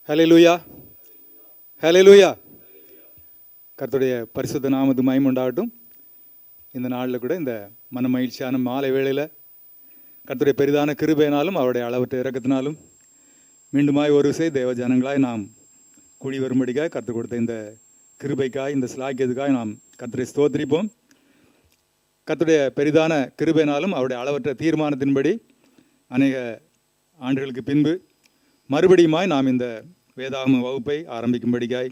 ஹல்லேலூயா, ஹல்லேலூயா. கர்த்தருடைய பரிசுத்த நாமத்து மகிமை உண்டாகட்டும். இந்த நாளில் கூட இந்த மன மகிழ்ச்சியான மாலை வேளையில் கர்த்தருடைய பெரிதான கிருபையினாலும் அவருடைய அளவற்ற இரக்கத்தினாலும் மீண்டுமாய் ஒரு விசை தேவ ஜனங்களாய் நாம் கூடி வரும்படிக்காய் கர்த்தர் கொடுத்த இந்த கிருபைக்காய், இந்த சிலாக்கியத்துக்காய் நாம் கர்த்தரை ஸ்தோத்திரிப்போம். கர்த்தருடைய பெரிதான கிருபையினாலும் அவருடைய அளவற்ற தீர்மானத்தின்படி அநேக ஆண்டுகளுக்கு பின்பு மறுபடியுமாய் நாம் இந்த வேதாகம வகுப்பை ஆரம்பிக்கும்படிக்காய்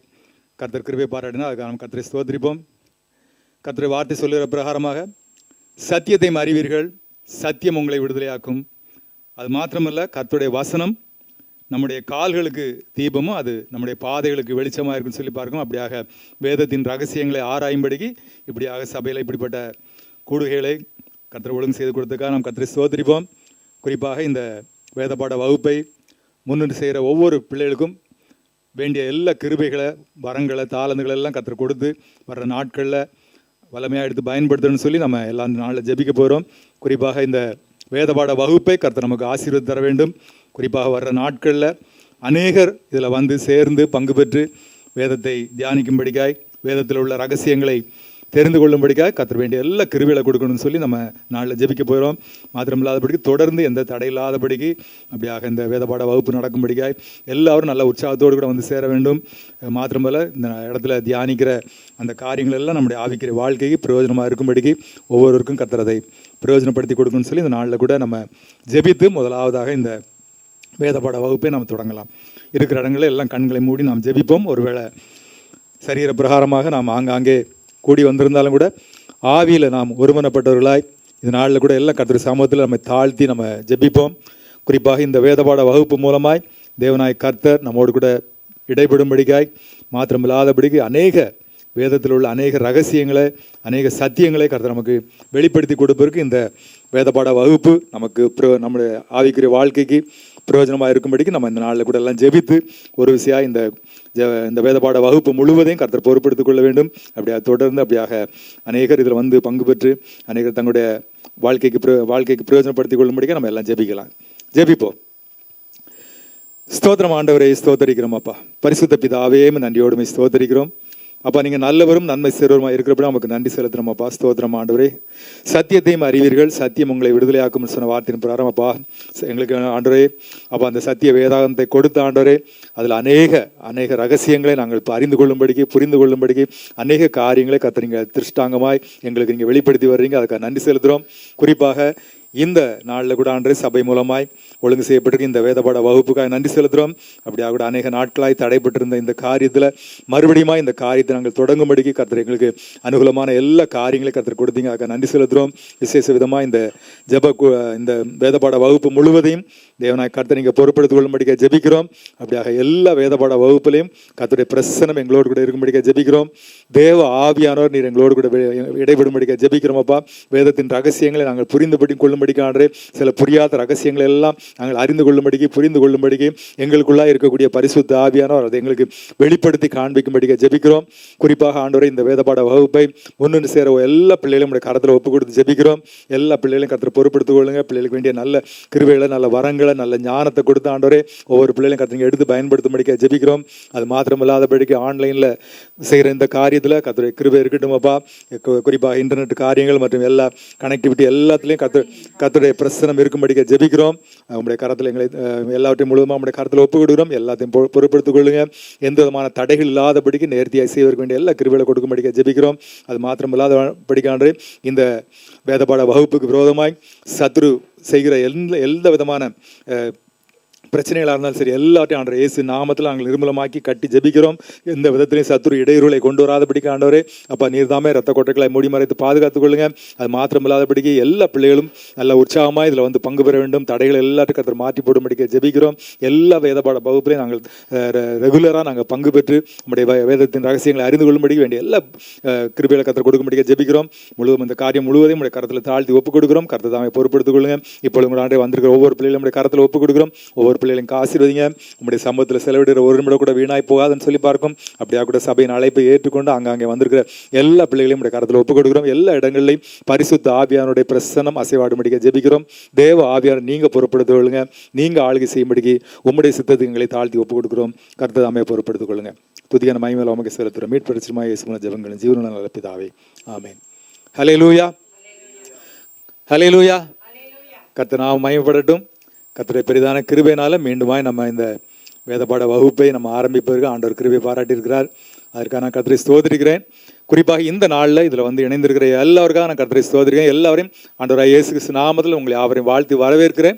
கர்த்தர் கிருபை பாராட்டினால் அதுக்காக நாம் கர்த்தரை ஸ்தோத்திரிப்போம். கர்த்தருடைய வார்த்தை சொல்லுகிற பிரகாரமாக சத்தியத்தை அறிவீர்கள், சத்தியம் உங்களை விடுதலையாக்கும். அது மாத்திரமல்ல, கர்த்தருடைய வசனம் நம்முடைய கால்களுக்கு தீபமும் அது நம்முடைய பாதைகளுக்கு வெளிச்சமாக இருக்குன்னு சொல்லி பார்க்கணும். அப்படியாக வேதத்தின் ரகசியங்களை ஆராயும்படிக்கு இப்படியாக சபையில் இப்படிப்பட்ட கூடுகைகளை கர்த்தர் ஒழுங்கு செய்து கொடுத்ததுக்காக நாம் கர்த்தரை ஸ்தோத்திரிப்போம். குறிப்பாக இந்த வேதபாட வகுப்பை முன்னிட்டு செய்கிற ஒவ்வொரு பிள்ளைகளுக்கும் வேண்டிய எல்லா கிருபைகளை, வரங்களை, தாளந்துகளை எல்லாம் கர்த்தர் கொடுத்து வர்ற நாட்களில் வல்லமையாக எடுத்து பயன்படுத்தணும்னு சொல்லி நம்ம எல்லா நாளில் ஜெபிக்க போகிறோம். குறிப்பாக இந்த வேதபாட வகுப்பை கர்த்தர் நமக்கு ஆசீர்வாதம் தர வேண்டும். குறிப்பாக வர்ற நாட்களில் அநேகர் இதில் வந்து சேர்ந்து பங்கு பெற்று வேதத்தை தியானிக்கும்படிக்காய், வேதத்தில் உள்ள ரகசியங்களை தெரிந்து கொள்ளும்படிக்காக கர்த்தர் வேண்டிய எல்லா கிருபைகளை கொடுக்கணும்னு சொல்லி நம்ம நாளில் ஜெபிக்க போகிறோம். மாத்திரமில்லாதபடிக்கு தொடர்ந்து எந்த தடையில்லாதபடிக்கு அப்படியாக இந்த வேதபாட வகுப்பு நடக்கும்படிக்காய் எல்லாரும் நல்ல உற்சாகத்தோடு கூட வந்து சேர வேண்டும். மாத்திரமல்ல, இந்த இடத்துல தியானிக்கிற அந்த காரியங்கள் எல்லாம் நம்முடைய ஆவிக்கிற வாழ்க்கைக்கு பிரயோஜனமாக இருக்கும்படிக்கு ஒவ்வொருவருக்கும் கர்த்தர் அதை பிரயோஜனப்படுத்தி கொடுக்கணும்னு சொல்லி இந்த நாளில் கூட நம்ம ஜெபித்து முதலாவதாக இந்த வேதபாட வகுப்பை நம்ம தொடங்கலாம். இருக்கிற இடங்களில் எல்லாம் கண்களை மூடி நாம் ஜெபிப்போம். ஒருவேளை சரீர பிரகாரமாக நாம் ஆங்காங்கே கூடி வந்திருந்தாலும் கூட ஆவியில் நாம் ஒருமனப்பட்டவர்களாய் இந்த நாளில் கூட எல்லாம் கர்த்தர் சமூகத்தில் நம்ம தாழ்த்தி நம்ம ஜெபிப்போம். குறிப்பாக இந்த வேதபாட வகுப்பு மூலமாய் தேவனாய் கர்த்தர் நம்மோடு கூட இடைபடும்படிக்காய், மாத்திரமில்லாதபடிக்கு அநேக வேதத்தில் உள்ள அநேக ரகசியங்களை, அநேக சத்தியங்களை கர்த்தர் நமக்கு வெளிப்படுத்தி கொடுப்பதற்கு இந்த வேதபாட வகுப்பு நமக்கு நம்முடைய ஆவிக்குரிய வாழ்க்கைக்கு பிரயோஜனமாக இருக்கும்படிக்கு நம்ம இந்த நாளில் கூட எல்லாம் ஜெபித்து ஒரு விஷயம் இந்த வேதபாட வகுப்பு முழுவதையும் கர்த்தர் பொறுப்படுத்திக் கொள்ள வேண்டும். அப்படியாக தொடர்ந்து அப்படியாக அநேகர் இதில் வந்து பங்கு பெற்று அநேகர் தங்களுடைய வாழ்க்கைக்கு பிரயோஜனப்படுத்திக் கொள்ளும்படிக்க நம்ம எல்லாம் ஜெபிக்கலாம். ஜெபிப்போம். ஸ்தோத்திரம் ஆண்டவரை, ஸ்தோத்தரிக்கிறோம் அப்பா. பரிசுத்த பிதாவே, நன்றியோடுமை ஸ்தோத்தரிக்கிறோம் அப்பா. நீங்கள் நல்லவரும் நன்மை சேருவருமா இருக்கிறப்ப நமக்கு நன்றி செலுத்துகிறோம் அப்பா. ஸ்தோத்திரம் ஆண்டவரே. சத்தியத்தையும் அறிவீர்கள், சத்தியம் உங்களை விடுதலையாக்கும் சொன்ன வார்த்தையின் பிரகாரம் அப்பா எங்களுக்கு ஆண்டவரே அப்பா அந்த சத்திய வேதாகத்தை கொடுத்த ஆண்டவரே அதில் அநேக ரகசியங்களை நாங்கள் இப்போ அறிந்து கொள்ளும்படிக்கு, புரிந்து கொள்ளும்படிக்கு அநேக காரியங்களை கர்த்தர் நீங்கள் திருஷ்டாங்கமாய் எங்களுக்கு நீங்கள் வெளிப்படுத்தி வர்றீங்க. அதுக்காக நன்றி செலுத்துகிறோம். குறிப்பாக இந்த நாளில் கூட ஆண்டவரே சபை மூலமாய் ஒழுங்கு செய்யப்பட்டிருக்கு இந்த வேதபாட வகுப்புக்காக நன்றி செலுத்துகிறோம். அப்படியாக கூட அநேக நாட்களாய் தடைப்பட்டிருந்த இந்த காரியத்தில் மறுபடியும் இந்த காரியத்தை நாங்கள் தொடங்கும்படிக்கு கர்த்தர் எங்களுக்கு அனுகூலமான எல்லா காரியங்களையும் கர்த்தர் கொடுத்தீங்க. அதுக்காக நன்றி செலுத்துகிறோம். விசேஷ விதமாக இந்த வேதபாட வகுப்பு முழுவதையும் தேவனாய் கர்த்தர் நீங்கள் பொறுப்படுத்திக் கொள்ளும்படிக்க ஜெபிக்கிறோம். அப்படியாக எல்லா வேதபாட வகுப்புலையும் கர்த்தருடைய பிரசன்னம் எங்களோடு கூட இருக்கும்படிக்க ஜெபிக்கிறோம். தேவ ஆவியானவர் நீர் எங்களோடு கூட இடைபடும்படிக்க ஜெபிக்கிறோம் அப்பா. வேதத்தின் ரகசியங்களை நாங்கள் புரிந்துபடி கொள்ளும்படிக்கான சில புரியாத ரகசியங்களை எல்லாம் நாங்கள் அறிந்து கொள்ளும்படிக்கு, புரிந்து கொள்ளும்படிக்கு எங்களுக்குள்ளாக இருக்கக்கூடிய பரிசுத்த ஆவியானவர் அதை எங்களுக்கு வெளிப்படுத்தி காண்பிக்கும்படிக்க ஜெபிக்கிறோம். குறிப்பாக ஆண்டவரை இந்த வேதபாட வகுப்பை முன்னின்று சேர எல்லா பிள்ளைகளையும் உடைய கரத்தில் ஒப்பு கொடுத்து ஜெபிக்கிறோம். எல்லா பிள்ளைகளையும் கர்த்தர் பொறுப்படுத்திக் கொள்ளுங்க. பிள்ளைகளுக்கு வேண்டிய நல்ல கிருபைகளை, நல்ல வரங்களை, நல்ல ஞானத்தை கொடுத்து ஆண்டவரே ஒவ்வொரு பிள்ளைகளையும் கர்த்தர் எடுத்து பயன்படுத்தும்படிக்க ஜெபிக்கிறோம். அது மாத்திரமில்லாதபடிக்கு ஆன்லைனில் செய்கிற இந்த காரியத்தில் கர்த்தருடைய கிருபை இருக்கட்டும் அப்பா. குறிப்பாக இன்டர்நெட் காரியங்கள் மற்றும் எல்லா கனெக்டிவிட்டி எல்லாத்துலேயும் கர்த்தருடைய பிரசனம் இருக்கும்படிக்க ஜெபிக்கிறோம். உங்களுடைய கரத்தில் எங்களை எல்லாவற்றையும் முழுவதுமாக நம்முடைய கரத்தில் ஒப்பு கொடுக்கிறோம். எல்லாத்தையும் பொறுப்படுத்திக் கொள்ளுங்க. எந்த விதமான தடைகள் இல்லாதபடிக்கு நேர்த்தியாக செய்வதற்கு வேண்டிய எல்லா கிருபைகளை கொடுக்கும்படிக்க ஜெபிக்கிறோம். அது மாத்திரம் இல்லாதபடிக்கான இந்த வேதபாட வகுப்புக்கு விரோதமாய் சத்ரு செய்கிற எந்த விதமான பிரச்சனைகளாக இருந்தாலும் சரி எல்லாத்தையும் ஆண்டவர் இயேசு நாமத்தில் நாங்கள் நிர்மூலமாக்கி கட்டி ஜெபிக்கிறோம். எந்த விதத்திலையும் சத்துரு இடையூறுகளை கொண்டு வராதபடிக்கு ஆண்டவரே அப்பா நீர் தாமே ரத்த கொட்டைகளை மூடி மறைத்து பாதுகாத்துக் கொள்ளுங்க. அது மாத்திரமில்லாதபடிக்கு எல்லா பிள்ளைகளும் நல்ல உற்சாகமாக இதில் வந்து பங்கு பெற வேண்டும். தடைகள் எல்லாத்துக்கும் கர்த்தர் மாற்றி போடும்படிக்க ஜெபிக்கிறோம். எல்லா வேதபாட வகுப்புலையும் நாங்கள் ரெகுலராக நாங்கள் பங்கு பெற்று நம்முடைய வேதத்தின் ரகசியங்களை அறிந்து கொள்ளும்படிக்க வேண்டிய எல்லா கிருபைகளை கர்த்தர் கொடுக்கும்படிக்க ஜெபிக்கிறோம். முழுவதும் இந்த காரியம் முழுவதையும் உடைய கரத்தில் தாழ்த்தி ஒப்புக் கொடுக்கிறோம். கர்த்தர் தாமே பொறுப்படுத்திக் கொள்ளுங்க. இப்பொழுது கூட ஆண்டே வந்திருக்கிற ஒவ்வொரு பிள்ளைகளும் கரத்தில் ஒப்புக் கொடுக்கிறோம். ஒவ்வொரு ஒவ்வொரு பிள்ளைகளையும் ஆசீர்வதிங்க. உங்களுடைய சமூகத்தில் செலவிடுகிற ஒரு நிமிடம் கூட வீணாய் போகாதுன்னு சொல்லி பார்க்கும். அப்படியா கூட சபையின் அழைப்பை ஏற்றுக்கொண்டு அங்கே வந்திருக்கிற எல்லா பிள்ளைகளையும் உடைய கருத்தில் ஒப்புக் கொடுக்கிறோம். எல்லா இடங்களிலையும் பரிசுத்த ஆவியானுடைய பிரசன்னம் அசைவாடும்படிக்க ஜெபிக்கிறோம். தேவ ஆவியான நீங்கள் பொறுப்படுத்திக் கொள்ளுங்க. நீங்கள் ஆளுகை செய்யும்படிக்கு உம்முடைய சித்தத்துக்கு எங்களை தாழ்த்தி ஒப்புக் கொடுக்கிறோம். கர்த்தர் தாமே பொறுப்படுத்திக் கொள்ளுங்க. துதியான மகிமையில் உமக்கு செலுத்துகிறோம். மீட்பரிசுமா இயேசுவின் ஜெபங்களும் ஜீவனுள்ள நல்ல பிதாவே, ஆமென். ஹல்லேலூயா, ஹல்லேலூயா. கர்த்தர் நாமம் மகிமைப்படட்டும். கர்த்தருடைய பெரிதான கிருபையினால மீண்டுமாய் நம்ம இந்த வேதபாட வகுப்பை நம்ம ஆரம்பிப்பதற்கு ஆண்டவர் கிருபை பாராட்டியிருக்கிறார். அதற்காக நான் கர்த்தரை ஸ்தோத்திரிக்கிறேன். குறிப்பாக இந்த நாளில் இதில் இணைந்திருக்கிற எல்லாருக்காக நான் கர்த்தரை ஸ்தோத்திரிக்கிறேன். எல்லாரையும் ஆண்டவராகிய இயேசு கிறிஸ்து நாமத்தில் உங்களை யாவரையும் வாழ்த்தி வரவேற்கிறேன்.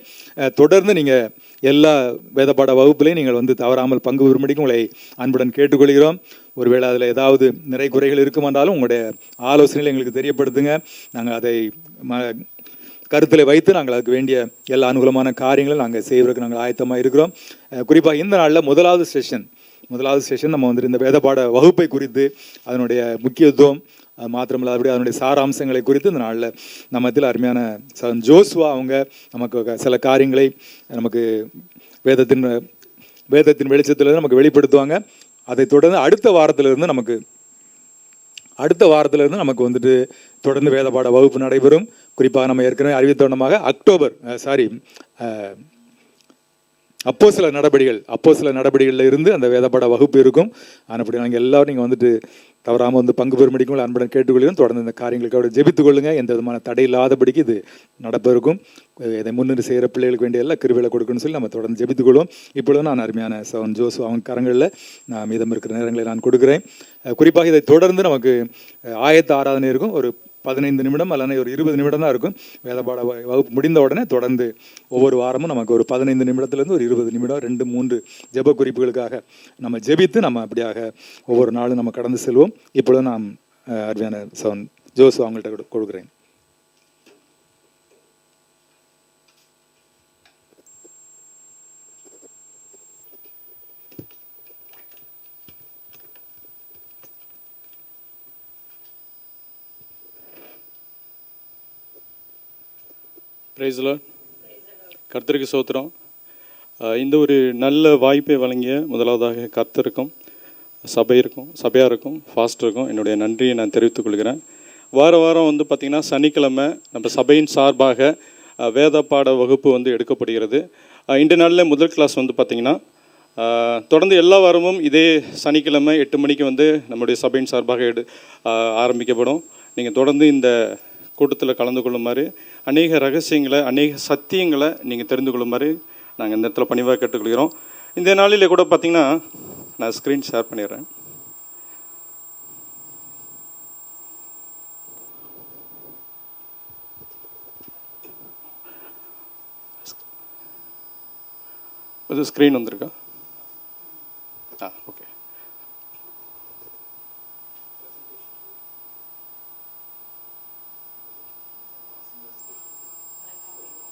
தொடர்ந்து நீங்கள் எல்லா வேதபாட வகுப்புலையும் நீங்கள் தவறாமல் பங்கு பெறும்படிக்கு உங்களை அன்புடன் கேட்டுக்கொள்கிறோம். ஒருவேளை அதில் ஏதாவது நிறை குறைகள் இருக்குமென்றாலும் உங்களுடைய ஆலோசனைகளை எங்களுக்கு தெரியப்படுத்துங்க. நாங்கள் அதை கருத்தில் வைத்து நாங்கள் அதுக்கு வேண்டிய எல்லா அனுகூலமான காரியங்களை நாங்கள் செய்வதற்கு நாங்கள் ஆயத்தமாக இருக்கிறோம். குறிப்பாக இந்த நாளில் முதலாவது செஷன் நம்ம இந்த வேதபாட வகுப்பை குறித்து அதனுடைய முக்கியத்துவம் மாத்திரமில்ல அப்படி அதனுடைய சாராம்சங்களை குறித்து இந்த நாளில் நம்மத்தில் அருமையான ஜோசுவா அவங்க நமக்கு சில காரியங்களை நமக்கு வேதத்தின் வெளிச்சத்திலிருந்து நமக்கு வெளிப்படுத்துவாங்க. அதை தொடர்ந்து அடுத்த வாரத்திலிருந்து நமக்கு தொடர்ந்து வேதபாட வகுப்பு நடைபெறும். குறிப்பாக நம்ம ஏற்கனவே அறிவித்தோன்னமாக அப்போஸ்தல நடபடிகளில் இருந்து அந்த வேதபாட வகுப்பு இருக்கும். அப்படி நாங்கள் எல்லாரும் நீங்கள் தவறாமல் பங்கு பெறும்படிக்கும் அன்புடன் கேட்டுக்கொள்ளும். தொடர்ந்து இந்த காரியங்களுக்கு ஜெபித்துக் கொள்ளுங்க. எந்த விதமான தடை இல்லாதபடிக்கு இது நடப்பிருக்கும். இதை முன்னின்று செய்கிற பிள்ளைகளுக்கு வேண்டிய எல்லா கிருபைகளை கொடுக்கணும்னு சொல்லி நம்ம தொடர்ந்து ஜெபித்துக் கொள்வோம். இப்பொழுது நான் அருமையான சவன் ஜோசு அவங்க கரங்களில் நான் மீதம் இருக்கிற நேரங்களை நான் கொடுக்குறேன். குறிப்பாக இதை தொடர்ந்து நமக்கு ஆயத்த ஆராதனை இருக்கும். ஒரு 15 நிமிடம் அல்லது ஒரு 20 நிமிடம் தான் இருக்கும். வேதபாட வகுப்பு முடிந்த உடனே தொடர்ந்து ஒவ்வொரு வாரமும் நமக்கு ஒரு 15 நிமிடத்துலேருந்து ஒரு 20 நிமிடம் 2-3 ஜெப குறிப்புகளுக்காக நம்ம ஜெபித்து நம்ம அப்படியாக ஒவ்வொரு நாளும் நம்ம கடந்து செல்வோம். இப்பொழுது நான் அருமையான சவன் ஜோசு அவங்கள்ட்ட கொடுக்குறேன். Praise the Lord. கர்த்தருக்கு ஸ்தோத்திரம். இந்த ஒரு நல்ல வாய்ப்பை வழங்கிய முதலாவதாக கர்த்தருக்கும் சபையாருக்கும் ஃபாஸ்டருக்கும் என்னுடைய நன்றியை நான் தெரிவித்துக் கொள்கிறேன். வாரம் பார்த்திங்கன்னா சனிக்கிழமை நம்ம சபையின் சார்பாக வேத பாட வகுப்பு எடுக்கப்படுகிறது. இந்த நாளில் முதல் கிளாஸ் பார்த்திங்கன்னா தொடர்ந்து எல்லா வாரமும் இதே சனிக்கிழமை 8 மணிக்கு நம்முடைய சபையின் சார்பாக ஆரம்பிக்கப்படும். நீங்கள் தொடர்ந்து இந்த கூட்டத்தில் கலந்து கொள்ளுமாறு, அநேக ரகசியங்களை அநேக சத்தியங்களை நீங்கள் தெரிந்து கொள்ளுமாறு நாங்கள் இந்த இடத்துல பணிவாக கேட்டுக்கொள்கிறோம். இந்த நாளில் கூட பார்த்திங்கன்னா நான் ஸ்க்ரீன் ஷேர் பண்ணிடுறேன். அது ஸ்க்ரீன் வந்திருக்கா? ஓகே.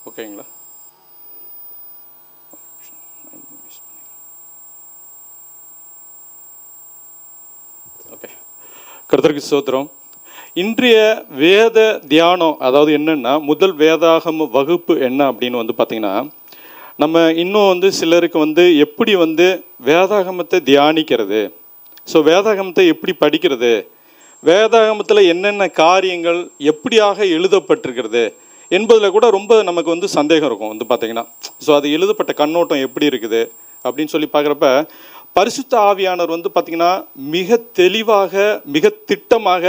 ஓகேங்களா? ஓகே. கர்த்தருக்கு ஸ்தோத்திரம். இன்றைய வேத தியானம் அதாவது என்னென்னா, முதல் வேதாகம வகுப்பு என்ன அப்படின்னு பார்த்தீங்கன்னா, நம்ம இன்னும் சிலருக்கு எப்படி வேதாகமத்தை தியானிக்கிறது, ஸோ வேதாகமத்தை எப்படி படிக்கிறது, வேதாகமத்தில் என்னென்ன காரியங்கள் எப்படியாக எழுதப்பட்டிருக்கிறது என்பதில் கூட ரொம்ப நமக்கு சந்தேகம் இருக்கும் பார்த்திங்கன்னா. ஸோ அது எழுதப்பட்ட கண்ணோட்டம் எப்படி இருக்குது அப்படின்னு சொல்லி பார்க்குறப்ப, பரிசுத்த ஆவியானவர் பார்த்திங்கன்னா மிக தெளிவாக மிக திட்டமாக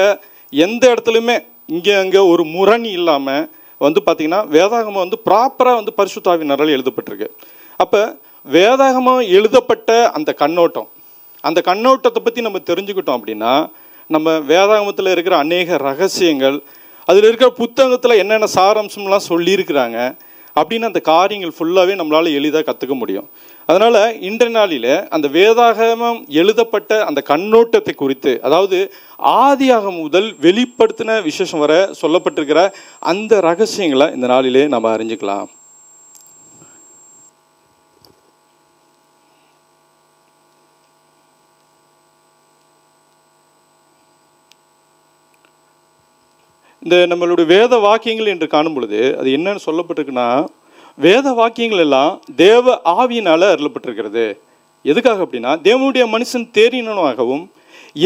எந்த இடத்துலையுமே இங்கே அங்கே ஒரு முரண் இல்லாமல் பார்த்திங்கன்னா வேதாகமம் ப்ராப்பராக பரிசுத்த ஆவியானவரால் எழுதப்பட்டிருக்கு. அப்போ வேதாகமம் எழுதப்பட்ட அந்த கண்ணோட்டத்தை பற்றி நம்ம தெரிஞ்சுக்கிட்டோம் அப்படின்னா, நம்ம வேதாகமத்தில் இருக்கிற அநேக ரகசியங்கள், அதில் இருக்கிற புத்தகத்தில் என்னென்ன சாராம்சம்லாம் சொல்லியிருக்கிறாங்க அப்படின்னு அந்த காரியங்கள் ஃபுல்லாகவே நம்மளால் எளிதாக கற்றுக்க முடியும். அதனால் இன்றைய நாளில் அந்த வேதாகமம் எழுதப்பட்ட அந்த கண்ணோட்டத்தை குறித்து, அதாவது ஆதியாகமம் முதல் வெளிப்படுத்தின விசேஷம் வர சொல்லப்பட்டிருக்கிற அந்த ரகசியங்களை இந்த நாளிலே நம்ம அறிஞ்சிக்கலாம். இந்த நம்மளுடைய வேத வாக்கியங்கள் என்று காணும் பொழுது அது என்னன்னு சொல்லப்பட்டிருக்குன்னா, வேத வாக்கியங்கள் எல்லாம் தேவ ஆவியினால் அருளப்பட்டிருக்கிறது. எதுக்காக அப்படின்னா, தேவனுடைய மனுஷன் தேறினவனாகவும்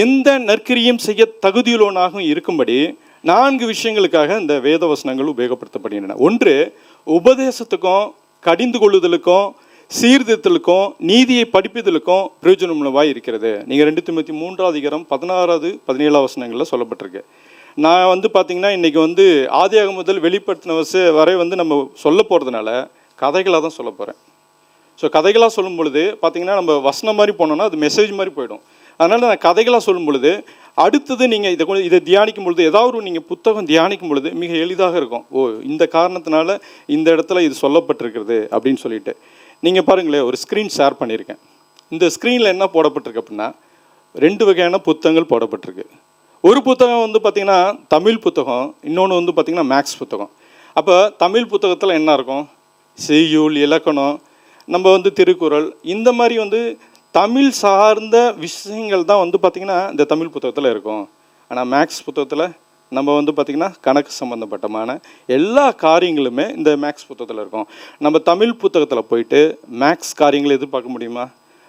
எந்த நற்கிரியும் செய்ய தகுதியுள்ளவனாகவும் இருக்கும்படி 4 விஷயங்களுக்காக இந்த வேத வசனங்கள் உபயோகப்படுத்தப்படுகின்றன. ஒன்று, உபதேசத்துக்கும் கடிந்து கொள்ளுதலுக்கும் சீர்திருத்தலுக்கும் நீதியை படிப்பதற்கும் பிரயோஜனமுள்ளவாய் இருக்கிறது. நீங்கள் 2 தீமோத்தேயு 3:16-17 வசனங்களில் சொல்லப்பட்டிருக்கு. நான் வந்து பார்த்தீங்கன்னா இன்றைக்கி வந்து ஆதியாகமம் முதல் வெளிப்படுத்தின வரை வந்து நம்ம சொல்ல போகிறதுனால கதைகளாக தான் சொல்ல போகிறேன். ஸோ கதைகளாக சொல்லும் பொழுது பார்த்தீங்கன்னா நம்ம வசனம் மாதிரி போனோம்னா அது மெசேஜ் மாதிரி போயிடும். அதனால் நான் கதைகளாக சொல்லும் பொழுது அடுத்தது நீங்கள் இதை தியானிக்கும் பொழுது, ஏதாவது ஒரு நீங்கள் புத்தகம் தியானிக்கும் பொழுது மிக எளிதாக இருக்கும். ஓ, இந்த காரணத்தினால இந்த இடத்துல இது சொல்லப்பட்டிருக்கிறது அப்படின்னு சொல்லிட்டு. நீங்கள் பாருங்களேன், ஒரு ஸ்க்ரீன் ஷேர் பண்ணியிருக்கேன். இந்த ஸ்க்ரீனில் என்ன போடப்பட்டிருக்கு அப்படின்னா 2 வகையான புத்தகங்கள் போடப்பட்டிருக்கு. ஒரு புத்தகம் வந்து பார்த்திங்கன்னா தமிழ் புத்தகம், இன்னொன்று வந்து பார்த்திங்கன்னா மேக்ஸ் புத்தகம். அப்போ தமிழ் புத்தகத்தில் என்ன இருக்கும்? செய்யுள், இலக்கணம், நம்ம வந்து திருக்குறள், இந்த மாதிரி வந்து தமிழ் சார்ந்த விஷயங்கள் தான் வந்து பார்த்திங்கன்னா இந்த தமிழ் புத்தகத்தில் இருக்கும். ஆனால் மேக்ஸ் புத்தகத்தில் நம்ம வந்து பார்த்திங்கன்னா கணக்கு சம்மந்தப்பட்டமான எல்லா காரியங்களுமே இந்த மேக்ஸ் புத்தகத்தில் இருக்கும். நம்ம தமிழ் புத்தகத்தில் போயிட்டு மேக்ஸ் காரியங்களை எதிர்பார்க்க முடியுமா?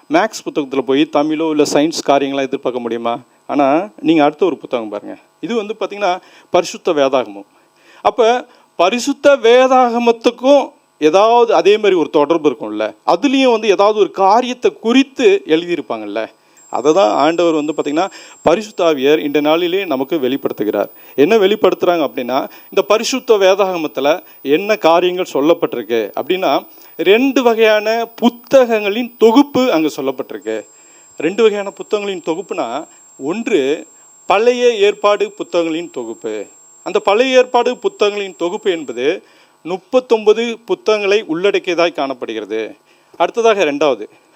மேக்ஸ் புத்தகத்தில் போய் தமிழோ இல்லை சயின்ஸ் காரியங்களாம் எதிர்பார்க்க முடியுமா? ஆனால் நீங்கள் அடுத்த ஒரு புத்தகம் பாருங்கள். இது வந்து பார்த்திங்கன்னா பரிசுத்த வேதாகமம். அப்போ பரிசுத்த வேதாகமத்துக்கும் ஏதாவது அதே மாதிரி ஒரு தொடர்பு இருக்கும்ல, அதுலேயும் வந்து ஏதாவது ஒரு காரியத்தை குறித்து எழுதியிருப்பாங்கல்ல. அதை தான் ஆண்டவர் வந்து பார்த்திங்கன்னா பரிசுத்த ஆவியர் இந்த நாளிலே நமக்கு வெளிப்படுத்துகிறார். என்ன வெளிப்படுத்துகிறாங்க அப்படின்னா, இந்த பரிசுத்த வேதாகமத்தில் என்ன காரியங்கள் சொல்லப்பட்டிருக்கு அப்படின்னா 2 வகையான புத்தகங்களின் தொகுப்பு அங்கே சொல்லப்பட்டிருக்கு. 2 வகையான புத்தகங்களின் தொகுப்புனா, ஒன்று பழைய ஏற்பாடு புத்தகங்களின் தொகுப்பு. அந்த பழைய ஏற்பாடு புத்தகங்களின் தொகுப்பு என்பது 39 புத்தகங்களை உள்ளடக்கியதாய் காணப்படுகிறது. அடுத்ததாக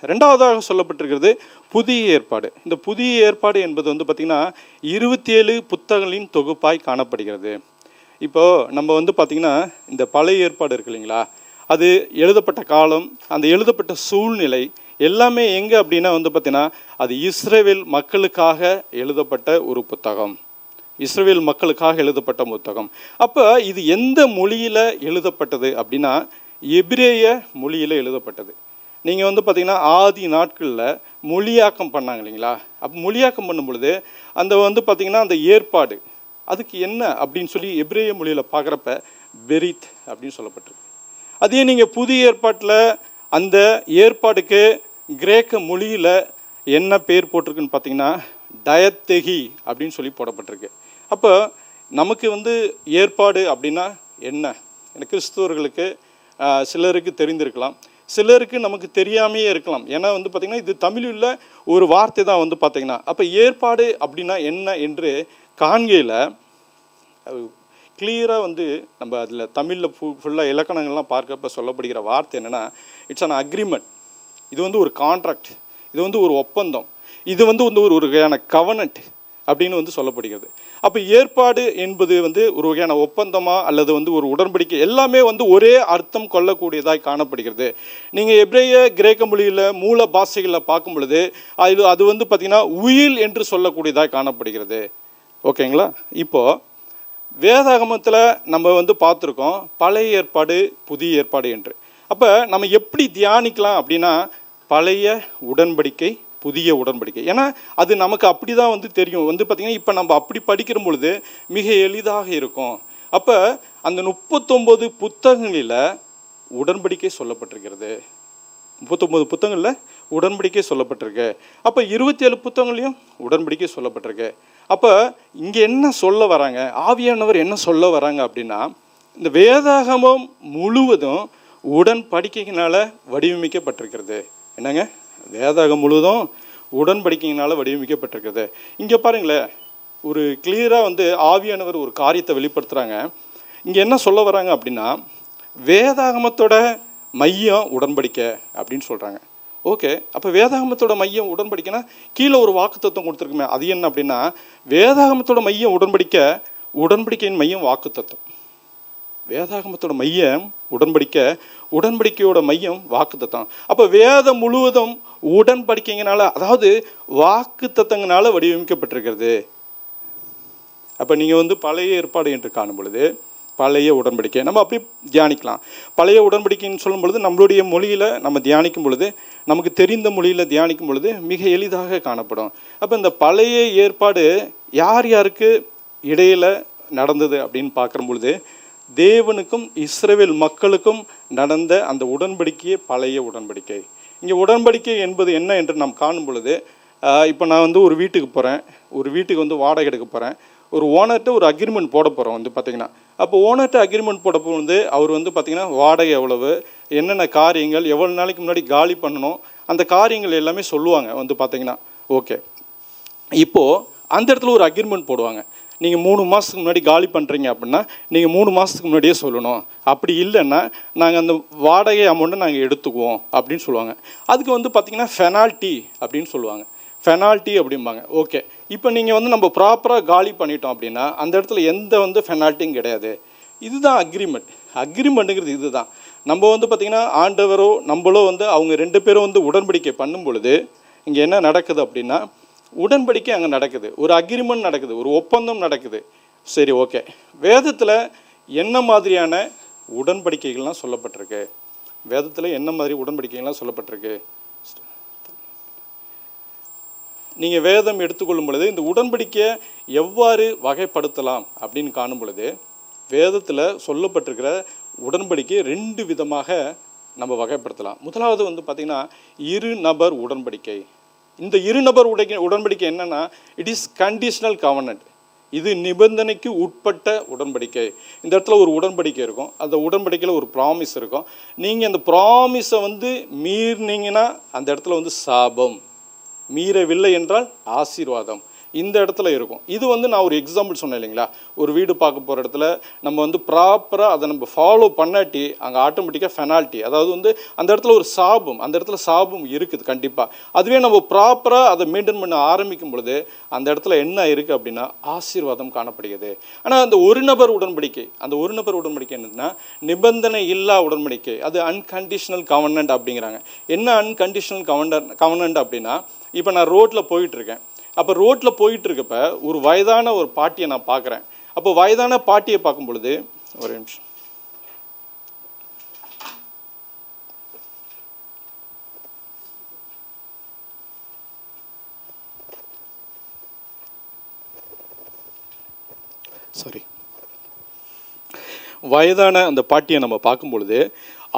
ரெண்டாவதாக சொல்லப்பட்டிருக்கிறது புதிய ஏற்பாடு. இந்த புதிய ஏற்பாடு என்பது வந்து பார்த்திங்கன்னா 27 புத்தகங்களின் தொகுப்பாய் காணப்படுகிறது. இப்போது நம்ம வந்து பார்த்திங்கன்னா இந்த பழைய ஏற்பாடு இருக்கு இல்லைங்களா, அது எழுதப்பட்ட காலம், அந்த எழுதப்பட்ட சூழ்நிலை எல்லாமே எங்கே அப்படின்னா வந்து பார்த்திங்கன்னா அது இஸ்ரவேல் மக்களுக்காக எழுதப்பட்ட ஒரு புத்தகம். இஸ்ரவேல் மக்களுக்காக எழுதப்பட்ட புத்தகம். அப்போ இது எந்த மொழியில் எழுதப்பட்டது அப்படின்னா எபிரேய மொழியில் எழுதப்பட்டது. நீங்கள் வந்து பார்த்திங்கன்னா ஆதி நாட்களில் மொழியாக்கம் பண்ணாங்க இல்லைங்களா, அப்போ மொழியாக்கம் பண்ணும் பொழுது அந்த வந்து பார்த்திங்கன்னா அந்த ஏற்பாடு அதுக்கு என்ன அப்படின்னு சொல்லி எபிரேய மொழியில் பார்க்குறப்ப பெரித் அப்படின்னு சொல்லப்பட்டிருக்கு. அதே நீங்கள் புதிய ஏற்பாட்டில் அந்த ஏற்பாடுக்கு கிரேக்க மொழியில் என்ன பேர் போட்டிருக்குன்னு பார்த்தீங்கன்னா டயத்தெகி அப்படின்னு சொல்லி போடப்பட்டிருக்கு. அப்போ நமக்கு வந்து ஏற்பாடு அப்படின்னா என்ன, எனக்கு கிறிஸ்துவர்களுக்கு சிலருக்கு தெரிந்திருக்கலாம், சிலருக்கு நமக்கு தெரியாமையே இருக்கலாம். ஏன்னா வந்து பார்த்திங்கன்னா இது தமிழில் ஒரு வார்த்தை தான் வந்து பார்த்திங்கன்னா. அப்போ ஏற்பாடு அப்படின்னா என்ன என்று காண்கையில் கிளியராக வந்து நம்ம அதில் தமிழில் ஃபுல்லாக இலக்கணங்கள்லாம் பார்க்கப்ப சொல்லப்படுகிற வார்த்தை என்னென்னா இட்ஸ் அன் அக்ரிமெண்ட். இது வந்து ஒரு கான்ட்ராக்ட், இது வந்து ஒரு ஒப்பந்தம், இது வந்து ஒரு வகையான கவனன்ட் அப்படின்னு வந்து சொல்லப்படுகிறது. அப்போ ஏற்பாடு என்பது வந்து ஒரு வகையான ஒப்பந்தமாக அல்லது வந்து ஒரு உடன்படிக்கை எல்லாமே வந்து ஒரே அர்த்தம் கொள்ளக்கூடியதாய் காணப்படுகிறது. நீங்கள் எபிரேய கிரேக்க மொழியில் மூல பாஷைகளில் பார்க்கும் பொழுது அது வந்து பார்த்திங்கன்னா உயில் என்று சொல்லக்கூடியதாய் காணப்படுகிறது. ஓகேங்களா? இப்போது வேதாகமத்தில் நம்ம வந்து பார்த்துருக்கோம் பழைய ஏற்பாடு புதிய ஏற்பாடு என்று. அப்போ நம்ம எப்படி தியானிக்கலாம் அப்படின்னா பழைய உடன்படிக்கை புதிய உடன்படிக்கை. ஏன்னா அது நமக்கு அப்படி தான் வந்து தெரியும். வந்து பார்த்திங்கன்னா இப்போ நம்ம அப்படி படிக்கிற பொழுது மிக எளிதாக இருக்கும். அப்போ அந்த 39 புத்தகங்களில் உடன்படிக்கை சொல்லப்பட்டிருக்கிறது. 39 புத்தகங்களில் உடன்படிக்கை சொல்லப்பட்டிருக்கு. அப்போ 27 புத்தகங்களையும் உடன்படிக்கை சொல்லப்பட்டிருக்கு. அப்போ இங்கே என்ன சொல்ல வராங்க, ஆவியானவர் என்ன சொல்ல வராங்க அப்படின்னா இந்த வேதாகமம் முழுவதும் உடன்படிக்கையினால் வடிவமைக்கப்பட்டிருக்கிறது. என்னங்க, வேதாகம் முழுவதும் உடன்படிக்கையினால் வடிவமைக்கப்பட்டிருக்கிறது. இங்கே பாருங்களேன், ஒரு கிளியராக வந்து ஆவியானவர் ஒரு காரியத்தை வெளிப்படுத்துகிறாங்க. இங்கே என்ன சொல்ல வராங்க அப்படின்னா வேதாகமத்தோட மையம் உடன்படிக்கை அப்படின்னு சொல்கிறாங்க. ஓகே, அப்போ வேதாகமத்தோட மையம் உடன்படிக்கைனா கீழே ஒரு வாக்குத்தத்தம் கொடுத்துருக்குமே, அது என்ன அப்படின்னா வேதாகமத்தோட மையம் உடன்படிக்கையின் மையம் வாக்குத்தத்தம். வேதாகமத்தோட மையம் உடன்படிக்கை, உடன்படிக்கையோட மையம் வாக்குத்தத்தம். அப்போ வேதம் முழுவதும் உடன்படிக்கைங்கனால, அதாவது வாக்குத்தத்தங்களால வடிவமைக்கப்பட்டிருக்கிறது. அப்போ நீங்கள் வந்து பழைய ஏற்பாடு என்று காணும் பொழுது பழைய உடன்படிக்கை. நம்ம அப்படி தியானிக்கலாம். பழைய உடன்படிக்கைன்னு சொல்லும் பொழுது நம்மளுடைய மொழியில் நம்ம தியானிக்கும் பொழுது, நமக்கு தெரிந்த மொழியில் தியானிக்கும் பொழுது மிக எளிதாக காணப்படும். அப்போ இந்த பழைய ஏற்பாடு யார் யாருக்கு இடையில் நடந்தது அப்படின்னு பார்க்குற பொழுது, தேவனுக்கும் இஸ்ரவேல் மக்களுக்கும் நடந்த அந்த உடன்படிக்கையே பழைய உடன்படிக்கை. இங்கே உடன்படிக்கை என்பது என்ன என்று நாம் காணும் பொழுது, இப்போ நான் ஒரு வீட்டுக்கு போகிறேன், ஒரு வீட்டுக்கு வாடகை எடுக்க போகிறேன், ஒரு ஓனர்கிட்ட ஒரு அக்ரிமெண்ட் போட போகிறோம் பார்த்திங்கன்னா. அப்போ ஓனர்கிட்ட அக்ரிமெண்ட் போட போகும்போது அவர் பார்த்திங்கன்னா வாடகை எவ்வளவு, என்னென்ன காரியங்கள், எவ்வளோ நாளைக்கு முன்னாடி காலி பண்ணணும், அந்த காரியங்கள் எல்லாமே சொல்லுவாங்க பார்த்திங்கன்னா. ஓகே, இப்போது அந்த இடத்துல ஒரு அக்ரிமெண்ட் போடுவாங்க. நீங்கள் 3 மாதத்துக்கு முன்னாடி காலி பண்ணுறீங்க அப்படின்னா நீங்கள் 3 மாதத்துக்கு முன்னாடியே சொல்லணும். அப்படி இல்லைன்னா நாங்கள் அந்த வாடகை அமௌண்ட்டை நாங்கள் எடுத்துக்குவோம் அப்படின்னு சொல்லுவாங்க. அதுக்கு பார்த்திங்கன்னா ஃபெனால்ட்டி அப்படின்னு சொல்லுவாங்க. ஃபெனால்ட்டி அப்படிம்பாங்க. ஓகே, இப்போ நீங்கள் நம்ம ப்ராப்பராக காலி பண்ணிட்டோம் அப்படின்னா அந்த இடத்துல எந்த ஃபெனால்ட்டியும் கிடையாது. இதுதான் அக்ரிமெண்ட். அக்ரிமெண்ட்டுங்கிறது இது தான். நம்ம பார்த்திங்கன்னா ஆண்டவரோ நம்மளோ அவங்க 2 பேரும் உடன்படிக்கை பண்ணும் பொழுது இங்கே என்ன நடக்குது அப்படின்னா, உடன்படிக்கை அங்கே நடக்குது, ஒரு அக்ரிமெண்ட் நடக்குது, ஒரு ஒப்பந்தம் நடக்குது. சரி, ஓகே, வேதத்தில் என்ன மாதிரியான உடன்படிக்கைகள்லாம் சொல்லப்பட்டிருக்கு? வேதத்தில் என்ன மாதிரி உடன்படிக்கைகள்லாம் சொல்லப்பட்டிருக்கு? நீங்கள் வேதம் எடுத்துக்கொள்ளும் பொழுது இந்த உடன்படிக்கையை எவ்வாறு வகைப்படுத்தலாம் அப்படின்னு காணும் பொழுது, வேதத்தில் சொல்லப்பட்டிருக்கிற உடன்படிக்கையை 2 விதமாக நம்ம வகைப்படுத்தலாம். முதலாவது பார்த்திங்கன்னா இரு நபர் உடன்படிக்கை. இந்த இரு நபர் உடன்படிக்கை என்னன்னா, இட் இஸ் கண்டிஷனல் கவர்னன்ட். இது நிபந்தனைக்கு உட்பட்ட உடன்படிக்கை. இந்த இடத்துல ஒரு உடன்படிக்கை இருக்கும், அந்த உடன்படிக்கையில் ஒரு ப்ராமிஸ் இருக்கும். நீங்கள் அந்த ப்ராமிஸை மீறினீங்கன்னா அந்த இடத்துல சாபம், மீறவில்லை என்றால் ஆசீர்வாதம் இந்த இடத்துல இருக்கும். இது நான் ஒரு எக்ஸாம்பிள் சொன்னேன் இல்லைங்களா, ஒரு வீடு பார்க்க போகிற இடத்துல நம்ம ப்ராப்பராக அதை நம்ம ஃபாலோ பண்ணாட்டி அங்கே ஆட்டோமேட்டிக்காக ஃபெனால்ட்டி, அதாவது அந்த இடத்துல ஒரு சாபம், அந்த இடத்துல சாபம் இருக்குது கண்டிப்பாக. அதுவே நம்ம ப்ராப்பராக அதை மெயின்டைன் பண்ண ஆரம்பிக்கும் பொழுது அந்த இடத்துல என்ன இருக்குது அப்படின்னா ஆசீர்வாதம் காணப்படுகிறது. ஆனால் அந்த ஒரு நபர் உடன்படிக்கை, அந்த ஒரு நபர் உடன்படிக்கை என்னதுன்னா நிபந்தனை இல்லா உடன்படிக்கை. அது அன்கண்டிஷனல் கவர்னன்ட் அப்படிங்கிறாங்க. என்ன அன்கண்டிஷனல் கவர்னன்ட் அப்படின்னா, இப்போ நான் ரோட்டில் போயிட்டுருக்கேன். அப்போ ரோட்டில் போயிட்டுருக்கப்ப ஒரு வயதான ஒரு பாட்டியை நான் பார்க்குறேன். அப்போ வயதான பாட்டியை பார்க்கும் பொழுது, ஒரு நிமிஷம், சாரி, வயதான அந்த பாட்டியை நம்ம பார்க்கும் பொழுது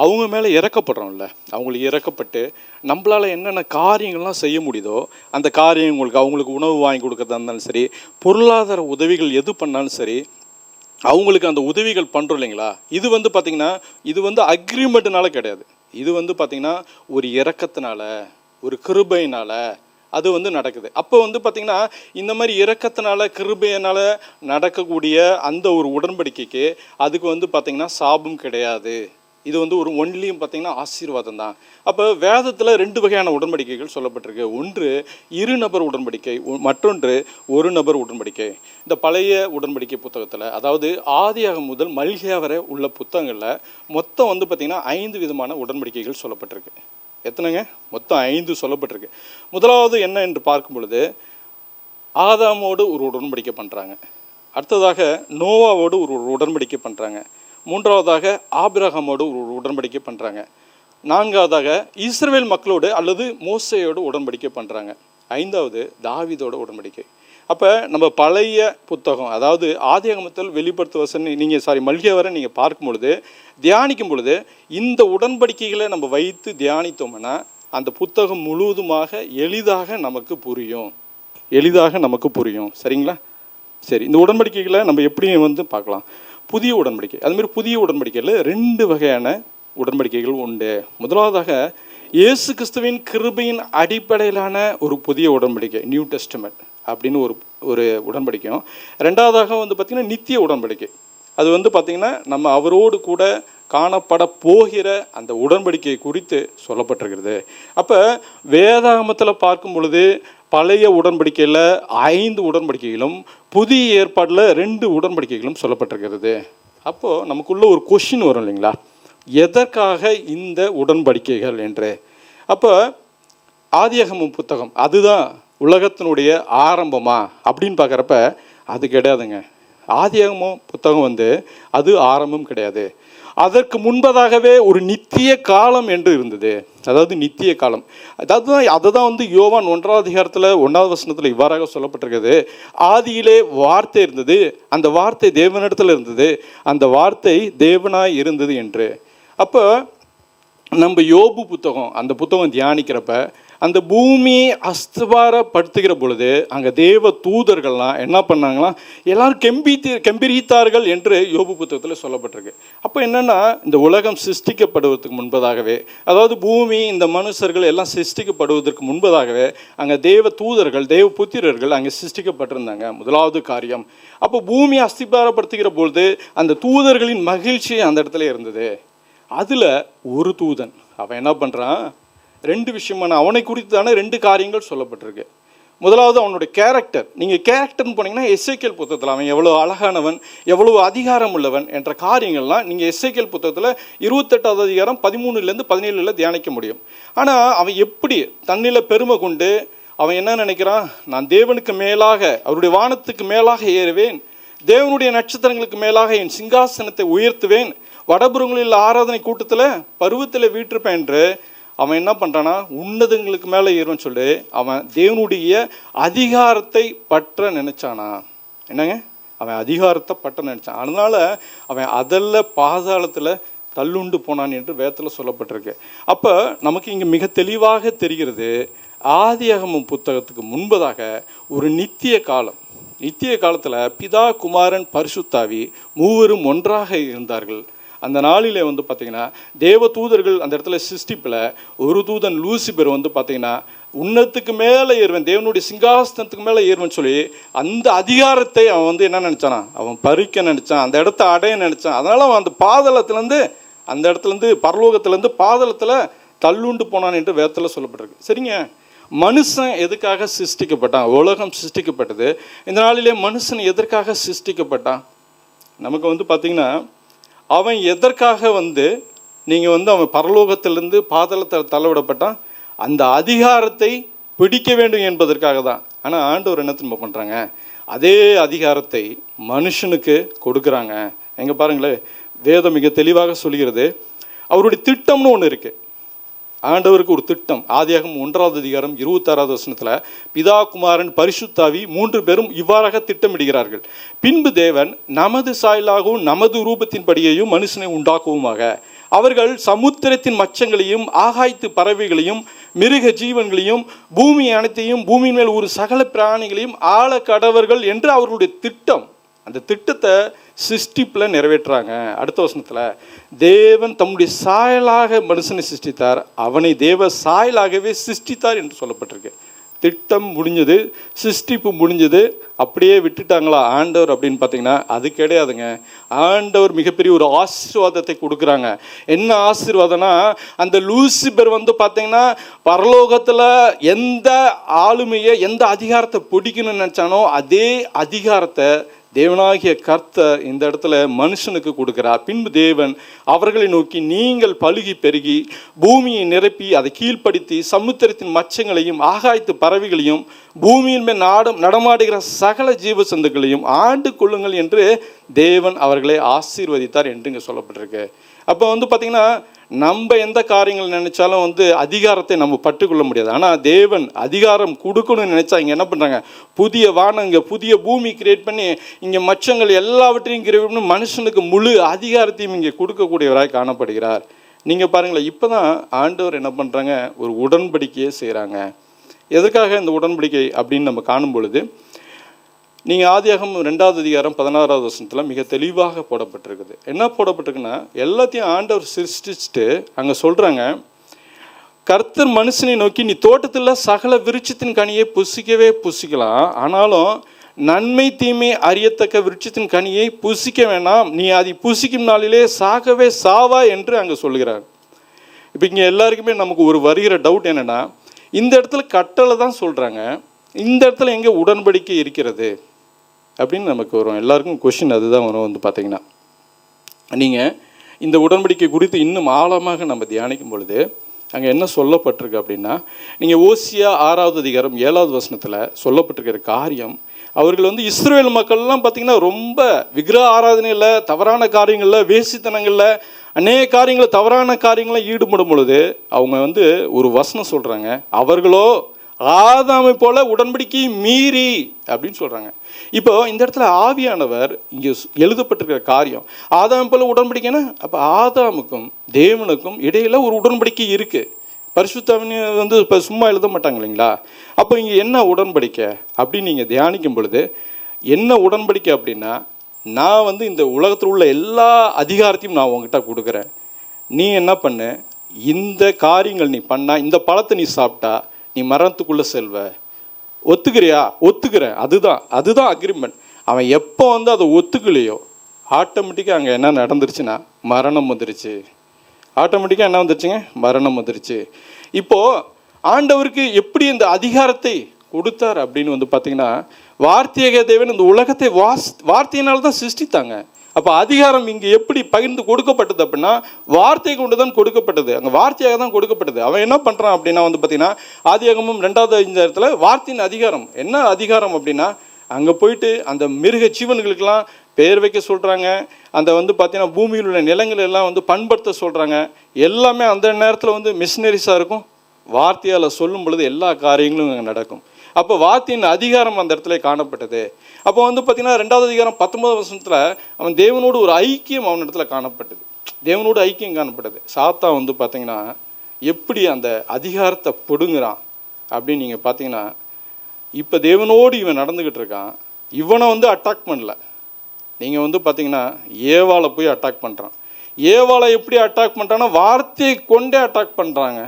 அவங்க மேலே இறக்கப்படுறோம்ல, அவங்களுக்கு இறக்கப்பட்டு நம்மளால் என்னென்ன காரியங்கள்லாம் செய்ய முடியுதோ அந்த அவங்களுக்கு உணவு வாங்கி கொடுக்கறதா இருந்தாலும் சரி, பொருளாதார உதவிகள் எது பண்ணாலும் சரி, அவங்களுக்கு அந்த உதவிகள் பண்ணுறோம் இல்லைங்களா. இது பார்த்திங்கன்னா இது அக்ரிமெண்ட்னால கிடையாது. இது பார்த்திங்கன்னா ஒரு இரக்கத்தினால, ஒரு கிருபையினால் அது நடக்குது. அப்போ பார்த்திங்கன்னா இந்த மாதிரி இரக்கத்தினால கிருபையினால் நடக்கக்கூடிய அந்த ஒரு உடன்படிக்கைக்கு அதுக்கு பார்த்திங்கன்னா சாபம் கிடையாது. இது ஒரு ஒன்லியும் பார்த்திங்கன்னா ஆசீர்வாதம் தான். அப்போ வேதத்தில் 2 வகையான உடன்படிக்கைகள் சொல்லப்பட்டிருக்கு. ஒன்று இரு நபர் உடன்படிக்கை, மற்றொன்று ஒரு நபர் உடன்படிக்கை. இந்த பழைய உடன்படிக்கை புத்தகத்தில், அதாவது ஆதியாகமம் முதல் மல்கியா வரை உள்ள புத்தகங்களில் மொத்தம் பார்த்திங்கன்னா 5 விதமான உடன்படிக்கைகள் சொல்லப்பட்டிருக்கு. எத்தனைங்க? மொத்தம் 5 சொல்லப்பட்டிருக்கு. முதலாவது என்ன என்று பார்க்கும் பொழுது, ஆதாமோடு ஒரு உடன்படிக்கை பண்ணுறாங்க. அடுத்ததாக நோவாவோடு ஒரு உடன்படிக்கை பண்ணுறாங்க. மூன்றாவதாக ஆபிரகாமோடு ஒரு உடன்படிக்கை பண்ணுறாங்க. நான்காவதாக இஸ்ரவேல் மக்களோடு அல்லது மோசேயோடு உடன்படிக்கை பண்ணுறாங்க. 5வது தாவீதோட உடன்படிக்கை. அப்போ நம்ம பழைய புத்தகம், அதாவது ஆதியாகமத்தில் வெளிப்படுத்துவசன் மல்கியா வரை நீங்கள் பார்க்கும் பொழுது, தியானிக்கும் பொழுது இந்த உடன்படிக்கைகளை நம்ம வைத்து தியானித்தோம்னா அந்த புத்தகம் முழுவதுமாக எளிதாக நமக்கு புரியும். சரிங்களா? சரி, இந்த உடன்படிக்கைகளை நம்ம எப்படி பார்க்கலாம். புதிய உடன்படிக்கை, அதுமாரி புதிய உடன்படிக்கையில் 2 வகையான உடன்படிக்கைகள் உண்டு. முதலாவதாக இயேசு கிறிஸ்துவின் கிருபையின் அடிப்படையிலான ஒரு புதிய உடன்படிக்கை, நியூ டெஸ்டமெண்ட் அப்படின்னு ஒரு உடன்படிக்கையும். ரெண்டாவதாக பார்த்திங்கன்னா நித்திய உடன்படிக்கை. அது பார்த்திங்கன்னா நம்ம அவரோடு கூட காணப்பட போகிற அந்த உடன்படிக்கை குறித்து சொல்லப்பட்டிருக்கிறது. அப்போ வேதாகமத்தில் பார்க்கும் பொழுது பழைய உடன்படிக்கையில் 5 உடன்படிக்கைகளும் புதிய ஏற்பாடில் 2 உடன்படிக்கைகளும் சொல்லப்பட்டிருக்கிறது. அப்போது நமக்குள்ள ஒரு கொஷின் வரும் இல்லைங்களா, எதற்காக இந்த உடன்படிக்கைகள் என்று. அப்போ ஆதியாகமம் புத்தகம் அதுதான் உலகத்தினுடைய ஆரம்பமா அப்படின்னு பார்க்குறப்ப அது கிடையாதுங்க. ஆதியாகமம் புத்தகம் வந்து அது ஆரம்பம் கிடையாது. அதற்கு முன்பதாகவே ஒரு நித்திய காலம் என்று இருந்தது. அதாவது நித்திய காலம், அதை தான் வந்து யோவான் 1ஆம் அதிகாரத்தில் 1வது வசனத்தில் இவ்வாறாக சொல்லப்பட்டிருக்கிறது. ஆதியிலே வார்த்தை இருந்தது, அந்த வார்த்தை தேவனிடத்தில் இருந்தது, அந்த வார்த்தை தேவனாய் இருந்தது என்று. அப்போ நம்ம யோபு புத்தகம், அந்த புத்தகம் தியானிக்கிறப்ப அந்த பூமியை அஸ்திபாரப்படுத்துகிற பொழுது அங்கே தேவ தூதர்கள்லாம் என்ன பண்ணாங்களாம், எல்லாரும் கெம்பீரித்தார்கள் என்று யோபு புத்தகத்தில் சொல்லப்பட்டிருக்கு. அப்போ என்னென்னா, இந்த உலகம் சிருஷ்டிக்கப்படுவதற்கு முன்பதாகவே, அதாவது பூமி இந்த மனுஷர்கள் எல்லாம் சிருஷ்டிக்கப்படுவதற்கு முன்பதாகவே அங்கே தேவ தூதர்கள், தேவ புத்திரர்கள் அங்கே சிருஷ்டிக்கப்பட்டிருந்தாங்க. முதலாவது காரியம். அப்போ பூமியை அஸ்திபாரப்படுத்துகிற பொழுது அந்த தூதர்களின் மகிழ்ச்சி அந்த இடத்துல இருந்தது. அதில் ஒரு தூதன் அவன் என்ன பண்ணுறான், 2 விஷயமான அவனை குறித்து தானே 2 காரியங்கள் சொல்லப்பட்டிருக்கு. முதலாவது அவனுடைய கேரக்டர். நீங்கள் கேரக்டர்னு போனீங்கன்னா எசேக்கியேல் புத்தகத்தில் அவன் எவ்வளோ அழகானவன், எவ்வளோ அதிகாரம் உள்ளவன் என்ற காரியங்கள்லாம் நீங்கள் எசேக்கியேல் புத்தகத்தில் 28வது அதிகாரம் 13லேருந்து 17 தியானிக்க முடியும். ஆனால் அவன் எப்படி தன்னில் பெருமை கொண்டு அவன் என்ன நினைக்கிறான், நான் தேவனுக்கு மேலாக, அவருடைய வானத்துக்கு மேலாக ஏறுவேன், தேவனுடைய நட்சத்திரங்களுக்கு மேலாக என் சிங்காசனத்தை உயர்த்துவேன், வடபுறங்களில் ஆராதனை கூட்டத்தில் பருவத்தில் வீற்றிருப்பேன் என்று அவன் என்ன பண்ணுறான்னா, உன்னதங்களுக்கு மேலே ஏறுன்னு சொல்லி அவன் தேவனுடைய அதிகாரத்தை பற்ற நினைச்சானா. என்னங்க, அவன் அதிகாரத்தை பற்ற நினைச்சான். அதனால அவன் அதில் பாதாளத்தில் தள்ளுண்டு போனான் என்று வேதத்தில் சொல்லப்பட்டிருக்கு. அப்போ நமக்கு இங்கே மிக தெளிவாக தெரிகிறது, ஆதியாகமம் புத்தகத்துக்கு முன்பதாக ஒரு நித்திய காலம், நித்திய காலத்தில் பிதா, குமாரன், பரிசுத்தாவி மூவரும் ஒன்றாக இருந்தார்கள். அந்த நாளிலே வந்து பார்த்திங்கன்னா தேவ தூதர்கள் அந்த இடத்துல சிருஷ்டிப்பில் ஒரு தூதன் லூசிபர் வந்து பார்த்திங்கன்னா உன்னத்துக்கு மேலே ஏறுவேன், தேவனுடைய சிங்காசனத்துக்கு மேலே ஏறுவேன்னு சொல்லி அந்த அதிகாரத்தை அவன் வந்து என்ன நினச்சானா, அவன் பறிக்க நினச்சான், அந்த இடத்த அடைய நினச்சான். அதனால் அவன் அந்த பாதாளத்துலேருந்து, அந்த இடத்துலேருந்து பரலோகத்துலேருந்து பாதாளத்தில் தள்ளுண்டு போனான் என்று வேதத்தில் சொல்லப்பட்டிருக்கு. சரிங்க, மனுஷன் எதுக்காக சிருஷ்டிக்கப்பட்டான்? உலகம் சிருஷ்டிக்கப்பட்டது. இந்த நாளிலே மனுஷன் எதற்காக சிருஷ்டிக்கப்பட்டான்? நமக்கு வந்து பார்த்திங்கன்னா அவன் எதற்காக வந்து நீங்கள் வந்து அவன் பரலோகத்திலிருந்து பாதாளத்தில் தள்ளவிடப்பட்டான், அந்த அதிகாரத்தை பிடிக்க வேண்டும் என்பதற்காக தான். ஆனால் ஆண்டவர் என்ன திரும்ப பண்ணுறாங்க, அதே அதிகாரத்தை மனுஷனுக்கு கொடுக்குறாங்க. எங்கே பாருங்களேன், வேதம் மிக தெளிவாக சொல்கிறது, அவருடைய திட்டம்னு ஒன்று இருக்குது. ஆண்டவருக்கு ஒரு திட்டம். ஆதியாகமம் 1வது அதிகாரம் 26வது வசனத்தில் பிதா, குமாரன், பரிசுத்தாவி 3 பேரும் இவ்வாறாக திட்டமிடுகிறார்கள். பின்பு தேவன் நமது சாயலாகவும் நமது ரூபத்தின்படியையும் மனுஷனை உண்டாக்குவோமாக. அவர்கள் சமுத்திரத்தின் மச்சங்களையும் ஆகாயத்து பறவைகளையும் மிருக ஜீவன்களையும் பூமி அனைத்தையும் பூமியின் மேல் ஒரு சகல பிராணிகளையும் ஆள கடவர்கள் என்று அவர்களுடைய திட்டம். அந்த திட்டத்தை சிருஷ்டிப்பில் நிறைவேற்றுறாங்க. அடுத்த வசனத்தில் தேவன் தம்முடைய சாயலாக மனுஷனை சிருஷ்டித்தார், அவனை தேவ சாயலாகவே சிருஷ்டித்தார் என்று சொல்லப்பட்டிருக்கு. திட்டம் முடிஞ்சது, சிருஷ்டிப்பு முடிஞ்சது. அப்படியே விட்டுட்டாங்களா ஆண்டவர் அப்படின்னு பார்த்தீங்கன்னா அது கிடையாதுங்க. ஆண்டவர் மிகப்பெரிய ஒரு ஆசீர்வாதத்தை கொடுக்குறாங்க. என்ன ஆசீர்வாதம்னா, அந்த லூசிபர் வந்து பார்த்தீங்கன்னா பரலோகத்தில் எந்த ஆளுமையை, எந்த அதிகாரத்தை பிடிக்கணும்னு நினச்சானோ அதே அதிகாரத்தை தேவனாகிய கர்த்தர் இந்த இடத்துல மனுஷனுக்கு கொடுக்கிறார். பின்பு தேவன் அவர்களை நோக்கி, நீங்கள் பலுகி பெருகி பூமியை நிரப்பி அதை கீழ்ப்படுத்தி சமுத்திரத்தின் மச்சங்களையும் ஆகாயத்து பறவைகளையும் பூமியின் மேல் நடமாடுகிற சகல ஜீவ சந்துக்களையும் ஆண்டு கொள்ளுங்கள் என்று தேவன் அவர்களை ஆசீர்வதித்தார் என்று இங்கே சொல்லப்பட்டிருக்கு. அப்போ வந்து பார்த்திங்கன்னா நம்ம எந்த காரியங்கள் நினைச்சாலும் வந்து அதிகாரத்தை நம்ம பட்டுக்கொள்ள முடியாது. ஆனால் தேவன் அதிகாரம் கொடுக்கணும்னு நினைச்சா இங்கே என்ன பண்ணுறாங்க, புதிய வானங்க, புதிய பூமி கிரியேட் பண்ணி இங்கே மச்சங்கள் எல்லாவற்றையும் கிரியேட் பண்ணி மனுஷனுக்கு முழு அதிகாரத்தையும் இங்கே கொடுக்கக்கூடியவராய் காணப்படுகிறார். நீங்கள் பாருங்களேன், இப்போ தான் ஆண்டவர் என்ன பண்ணுறாங்க, ஒரு உடன்படிக்கையே செய்கிறாங்க. எதற்காக இந்த உடன்படிக்கை அப்படின்னு நம்ம காணும் பொழுது, நீங்கள் ஆதியாகமம் 2வது அதிகாரம் 16வது வசனத்தில் மிக தெளிவாக போடப்பட்டிருக்குது. என்ன போடப்பட்டிருக்குன்னா, எல்லாத்தையும் ஆண்டவர் சிருஷ்டிச்சுட்டு அங்கே சொல்கிறாங்க, கர்த்தர் மனுஷனை நோக்கி, நீ தோட்டத்தில் சகல விருட்சத்தின் கனியை புசிக்கவே புசிக்கலாம், ஆனாலும் நன்மை தீமை அறியத்தக்க விருட்சத்தின் கனியை புசிக்க வேண்டாம், நீ அதை புசிக்கும் நாளிலே சாகவே சாவா என்று அங்கே சொல்கிறார். இப்போ இங்கே எல்லாருக்குமே நமக்கு ஒரு வருகிற டவுட் என்னென்னா, இந்த இடத்துல கட்டளை தான் சொல்கிறாங்க, இந்த இடத்துல எங்கே உடன்படிக்கை இருக்கிறது அப்படின்னு நமக்கு வரும். எல்லாருக்கும் கொஷின் அதுதான் வரும். வந்து பார்த்திங்கன்னா நீங்கள் இந்த உடன்படிக்கை குறித்து இன்னும் ஆழமாக நம்ம தியானிக்கும் பொழுது அங்கே என்ன சொல்லப்பட்டிருக்கு அப்படின்னா, நீங்கள் ஓசியா 6வது அதிகாரம் 7வது வசனத்தில் சொல்லப்பட்டிருக்கிற காரியம், அவர்கள் வந்து இஸ்ரவேல் மக்கள்லாம் பார்த்திங்கன்னா ரொம்ப விக்கிரக ஆராதனையில், தவறான காரியங்களில், வேசித்தனங்களில், அநேக காரியங்களில், தவறான காரியங்களில் ஈடுபடும் பொழுது அவங்க வந்து ஒரு வசனம் சொல்கிறாங்க, அவர்களோ ஆதாமை போல உடன்படிக்கையை மீறி அப்படின்னு சொல்கிறாங்க. இப்போ இந்த இடத்துல ஆவியானவர் இங்கே எழுதப்பட்டிருக்கிற காரியம், ஆதாமை போல உடன்படிக்கைன்னா அப்போ ஆதாமுக்கும் தேவனுக்கும் இடையில ஒரு உடன்படிக்கை இருக்குது. பரிசுத்தாவினை வந்து இப்போ சும்மா எழுத மாட்டாங்க இல்லைங்களா? அப்போ இங்கே என்ன உடன்படிக்கை அப்படின்னு நீங்கள் தியானிக்கும் பொழுது என்ன உடன்படிக்கை அப்படின்னா, நான் வந்து இந்த உலகத்தில் உள்ள எல்லா அதிகாரத்தையும் நான் உங்ககிட்ட கொடுக்குறேன், நீ என்ன பண்ணு, இந்த காரியங்கள் நீ பண்ணால், இந்த பழத்தை நீ சாப்பிட்டா நீ மரணத்துக்குள்ளே செல்வ, ஒத்துக்கிறியா? ஒத்துக்கிறேன். அதுதான் அக்ரிமெண்ட். அவன் எப்போ வந்து அதை ஒத்துக்கலையோ ஆட்டோமேட்டிக்காக அங்கே என்ன நடந்துருச்சுன்னா மரணம் வந்துருச்சு. ஆட்டோமேட்டிக்காக என்ன வந்துருச்சுங்க? மரணம் வந்துருச்சு. இப்போது ஆண்டவருக்கு எப்படி இந்த அதிகாரத்தை கொடுத்தார் அப்படின்னு வந்து பார்த்தீங்கன்னா, வார்த்தையாக தேவன் இந்த உலகத்தை வார்த்தையினால தான் சிருஷ்டித்தாங்க. அப்போ அதிகாரம் இங்கே எப்படி பகிர்ந்து கொடுக்கப்பட்டது அப்படின்னா, வார்த்தை கொண்டு தான் கொடுக்கப்பட்டது, அங்கே வார்த்தையாக தான் கொடுக்கப்பட்டது. அவன் என்ன பண்ணுறான் அப்படின்னா வந்து பார்த்தீங்கன்னா, ஆதியாகமம் 2வது அதிகாரத்தில் வார்த்தையின் அதிகாரம் என்ன அதிகாரம் அப்படின்னா, அங்கே போயிட்டு அந்த மிருக ஜீவன்களுக்கெல்லாம் பெயர் வைக்க சொல்கிறாங்க. அந்த வந்து பார்த்தீங்கன்னா பூமியில் உள்ள நிலங்கள் எல்லாம் வந்து பண்படுத்த சொல்கிறாங்க. எல்லாமே அந்த நேரத்தில் வந்து மிஷினரிஸாக இருக்கும். வார்த்தையால் சொல்லும் பொழுது எல்லா காரியங்களும் அங்கே நடக்கும். அப்போ வார்த்தையின் அதிகாரம் அந்த இடத்துல காணப்பட்டது. அப்போ வந்து பார்த்தீங்கன்னா 2வது அதிகாரம் 19வது வசனத்தில் அவன் தேவனோடு ஒரு ஐக்கியம் அவன் இடத்துல காணப்பட்டது. தேவனோடு ஐக்கியம் காணப்பட்டது. சாத்தா வந்து பார்த்தீங்கன்னா எப்படி அந்த அதிகாரத்தை பிடுங்குறான் அப்படின்னு நீங்கள் பார்த்தீங்கன்னா, இப்போ தேவனோடு இவன் நடந்துக்கிட்டு இருக்கான். இவனை வந்து அட்டாக் பண்ணல. நீங்கள் வந்து பார்த்தீங்கன்னா ஏவாளை போய் அட்டாக் பண்ணுறான். ஏவாளை எப்படி அட்டாக் பண்ணுறான்னா வார்த்தையை கொண்டே அட்டாக் பண்ணுறாங்க.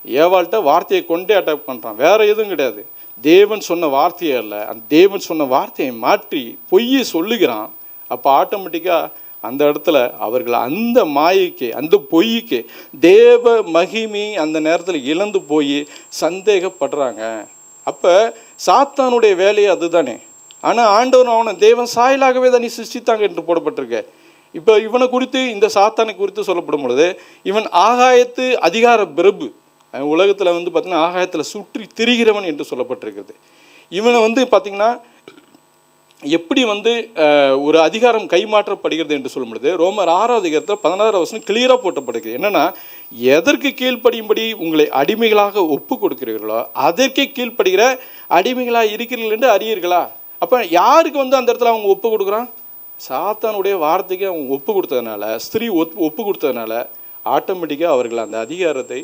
ஏவாள்கிட்ட வார்த்தையை கொண்டே அட்டாக் பண்ணுறான், வேறு எதுவும் கிடையாது. தேவன் சொன்ன வார்த்தையே இல்லை, அந்த தேவன் சொன்ன வார்த்தையை மாற்றி பொய்யை சொல்லுகிறான். அப்போ ஆட்டோமேட்டிக்காக அந்த இடத்துல அவர்கள் அந்த மாயைக்கு, அந்த பொய்க்கு தேவ மகிமை அந்த நேரத்தில் இழந்து போய் சந்தேகப்படுறாங்க. அப்போ சாத்தானுடைய வேலையை அதுதானே. ஆனால் ஆண்டவன் அவனை தேவன் சாயலாகவே தான் நீ சிருஷ்டித்தாங்க என்று போடப்பட்டிருக்க. இப்போ இவனை குறித்து, இந்த சாத்தானை குறித்து சொல்லப்படும் பொழுது, இவன் ஆகாயத்து அதிகார பிரபு, உலகத்தில் வந்து பார்த்திங்கன்னா ஆகாயத்தில் சுற்றி திரிகிறவன் என்று சொல்லப்பட்டிருக்கிறது. இவனை வந்து பார்த்திங்கன்னா எப்படி வந்து ஒரு அதிகாரம் கைமாற்றப்படுகிறது என்று சொல்லும் பொழுது, ரோமர் 6வது அதிகாரத்தில் 16வது வசனம் கிளியராக போட்டப்படுகிறது. என்னென்னா, எதற்கு கீழ்ப்படியும்படி உங்களை அடிமைகளாக ஒப்பு கொடுக்கிறீர்களோ அதற்கே கீழ்ப்படுகிற அடிமைகளாக இருக்கிறீர்கள் என்று அறியீர்களா. அப்போ யாருக்கு வந்து அந்த இடத்துல அவங்க ஒப்பு கொடுக்குறான்? சாத்தானுடைய வார்த்தைக்கு அவங்க ஒப்பு கொடுத்ததுனால, ஸ்திரீ ஒப்பு கொடுத்ததுனால ஆட்டோமேட்டிக்காக அவர்கள் அந்த அதிகாரத்தை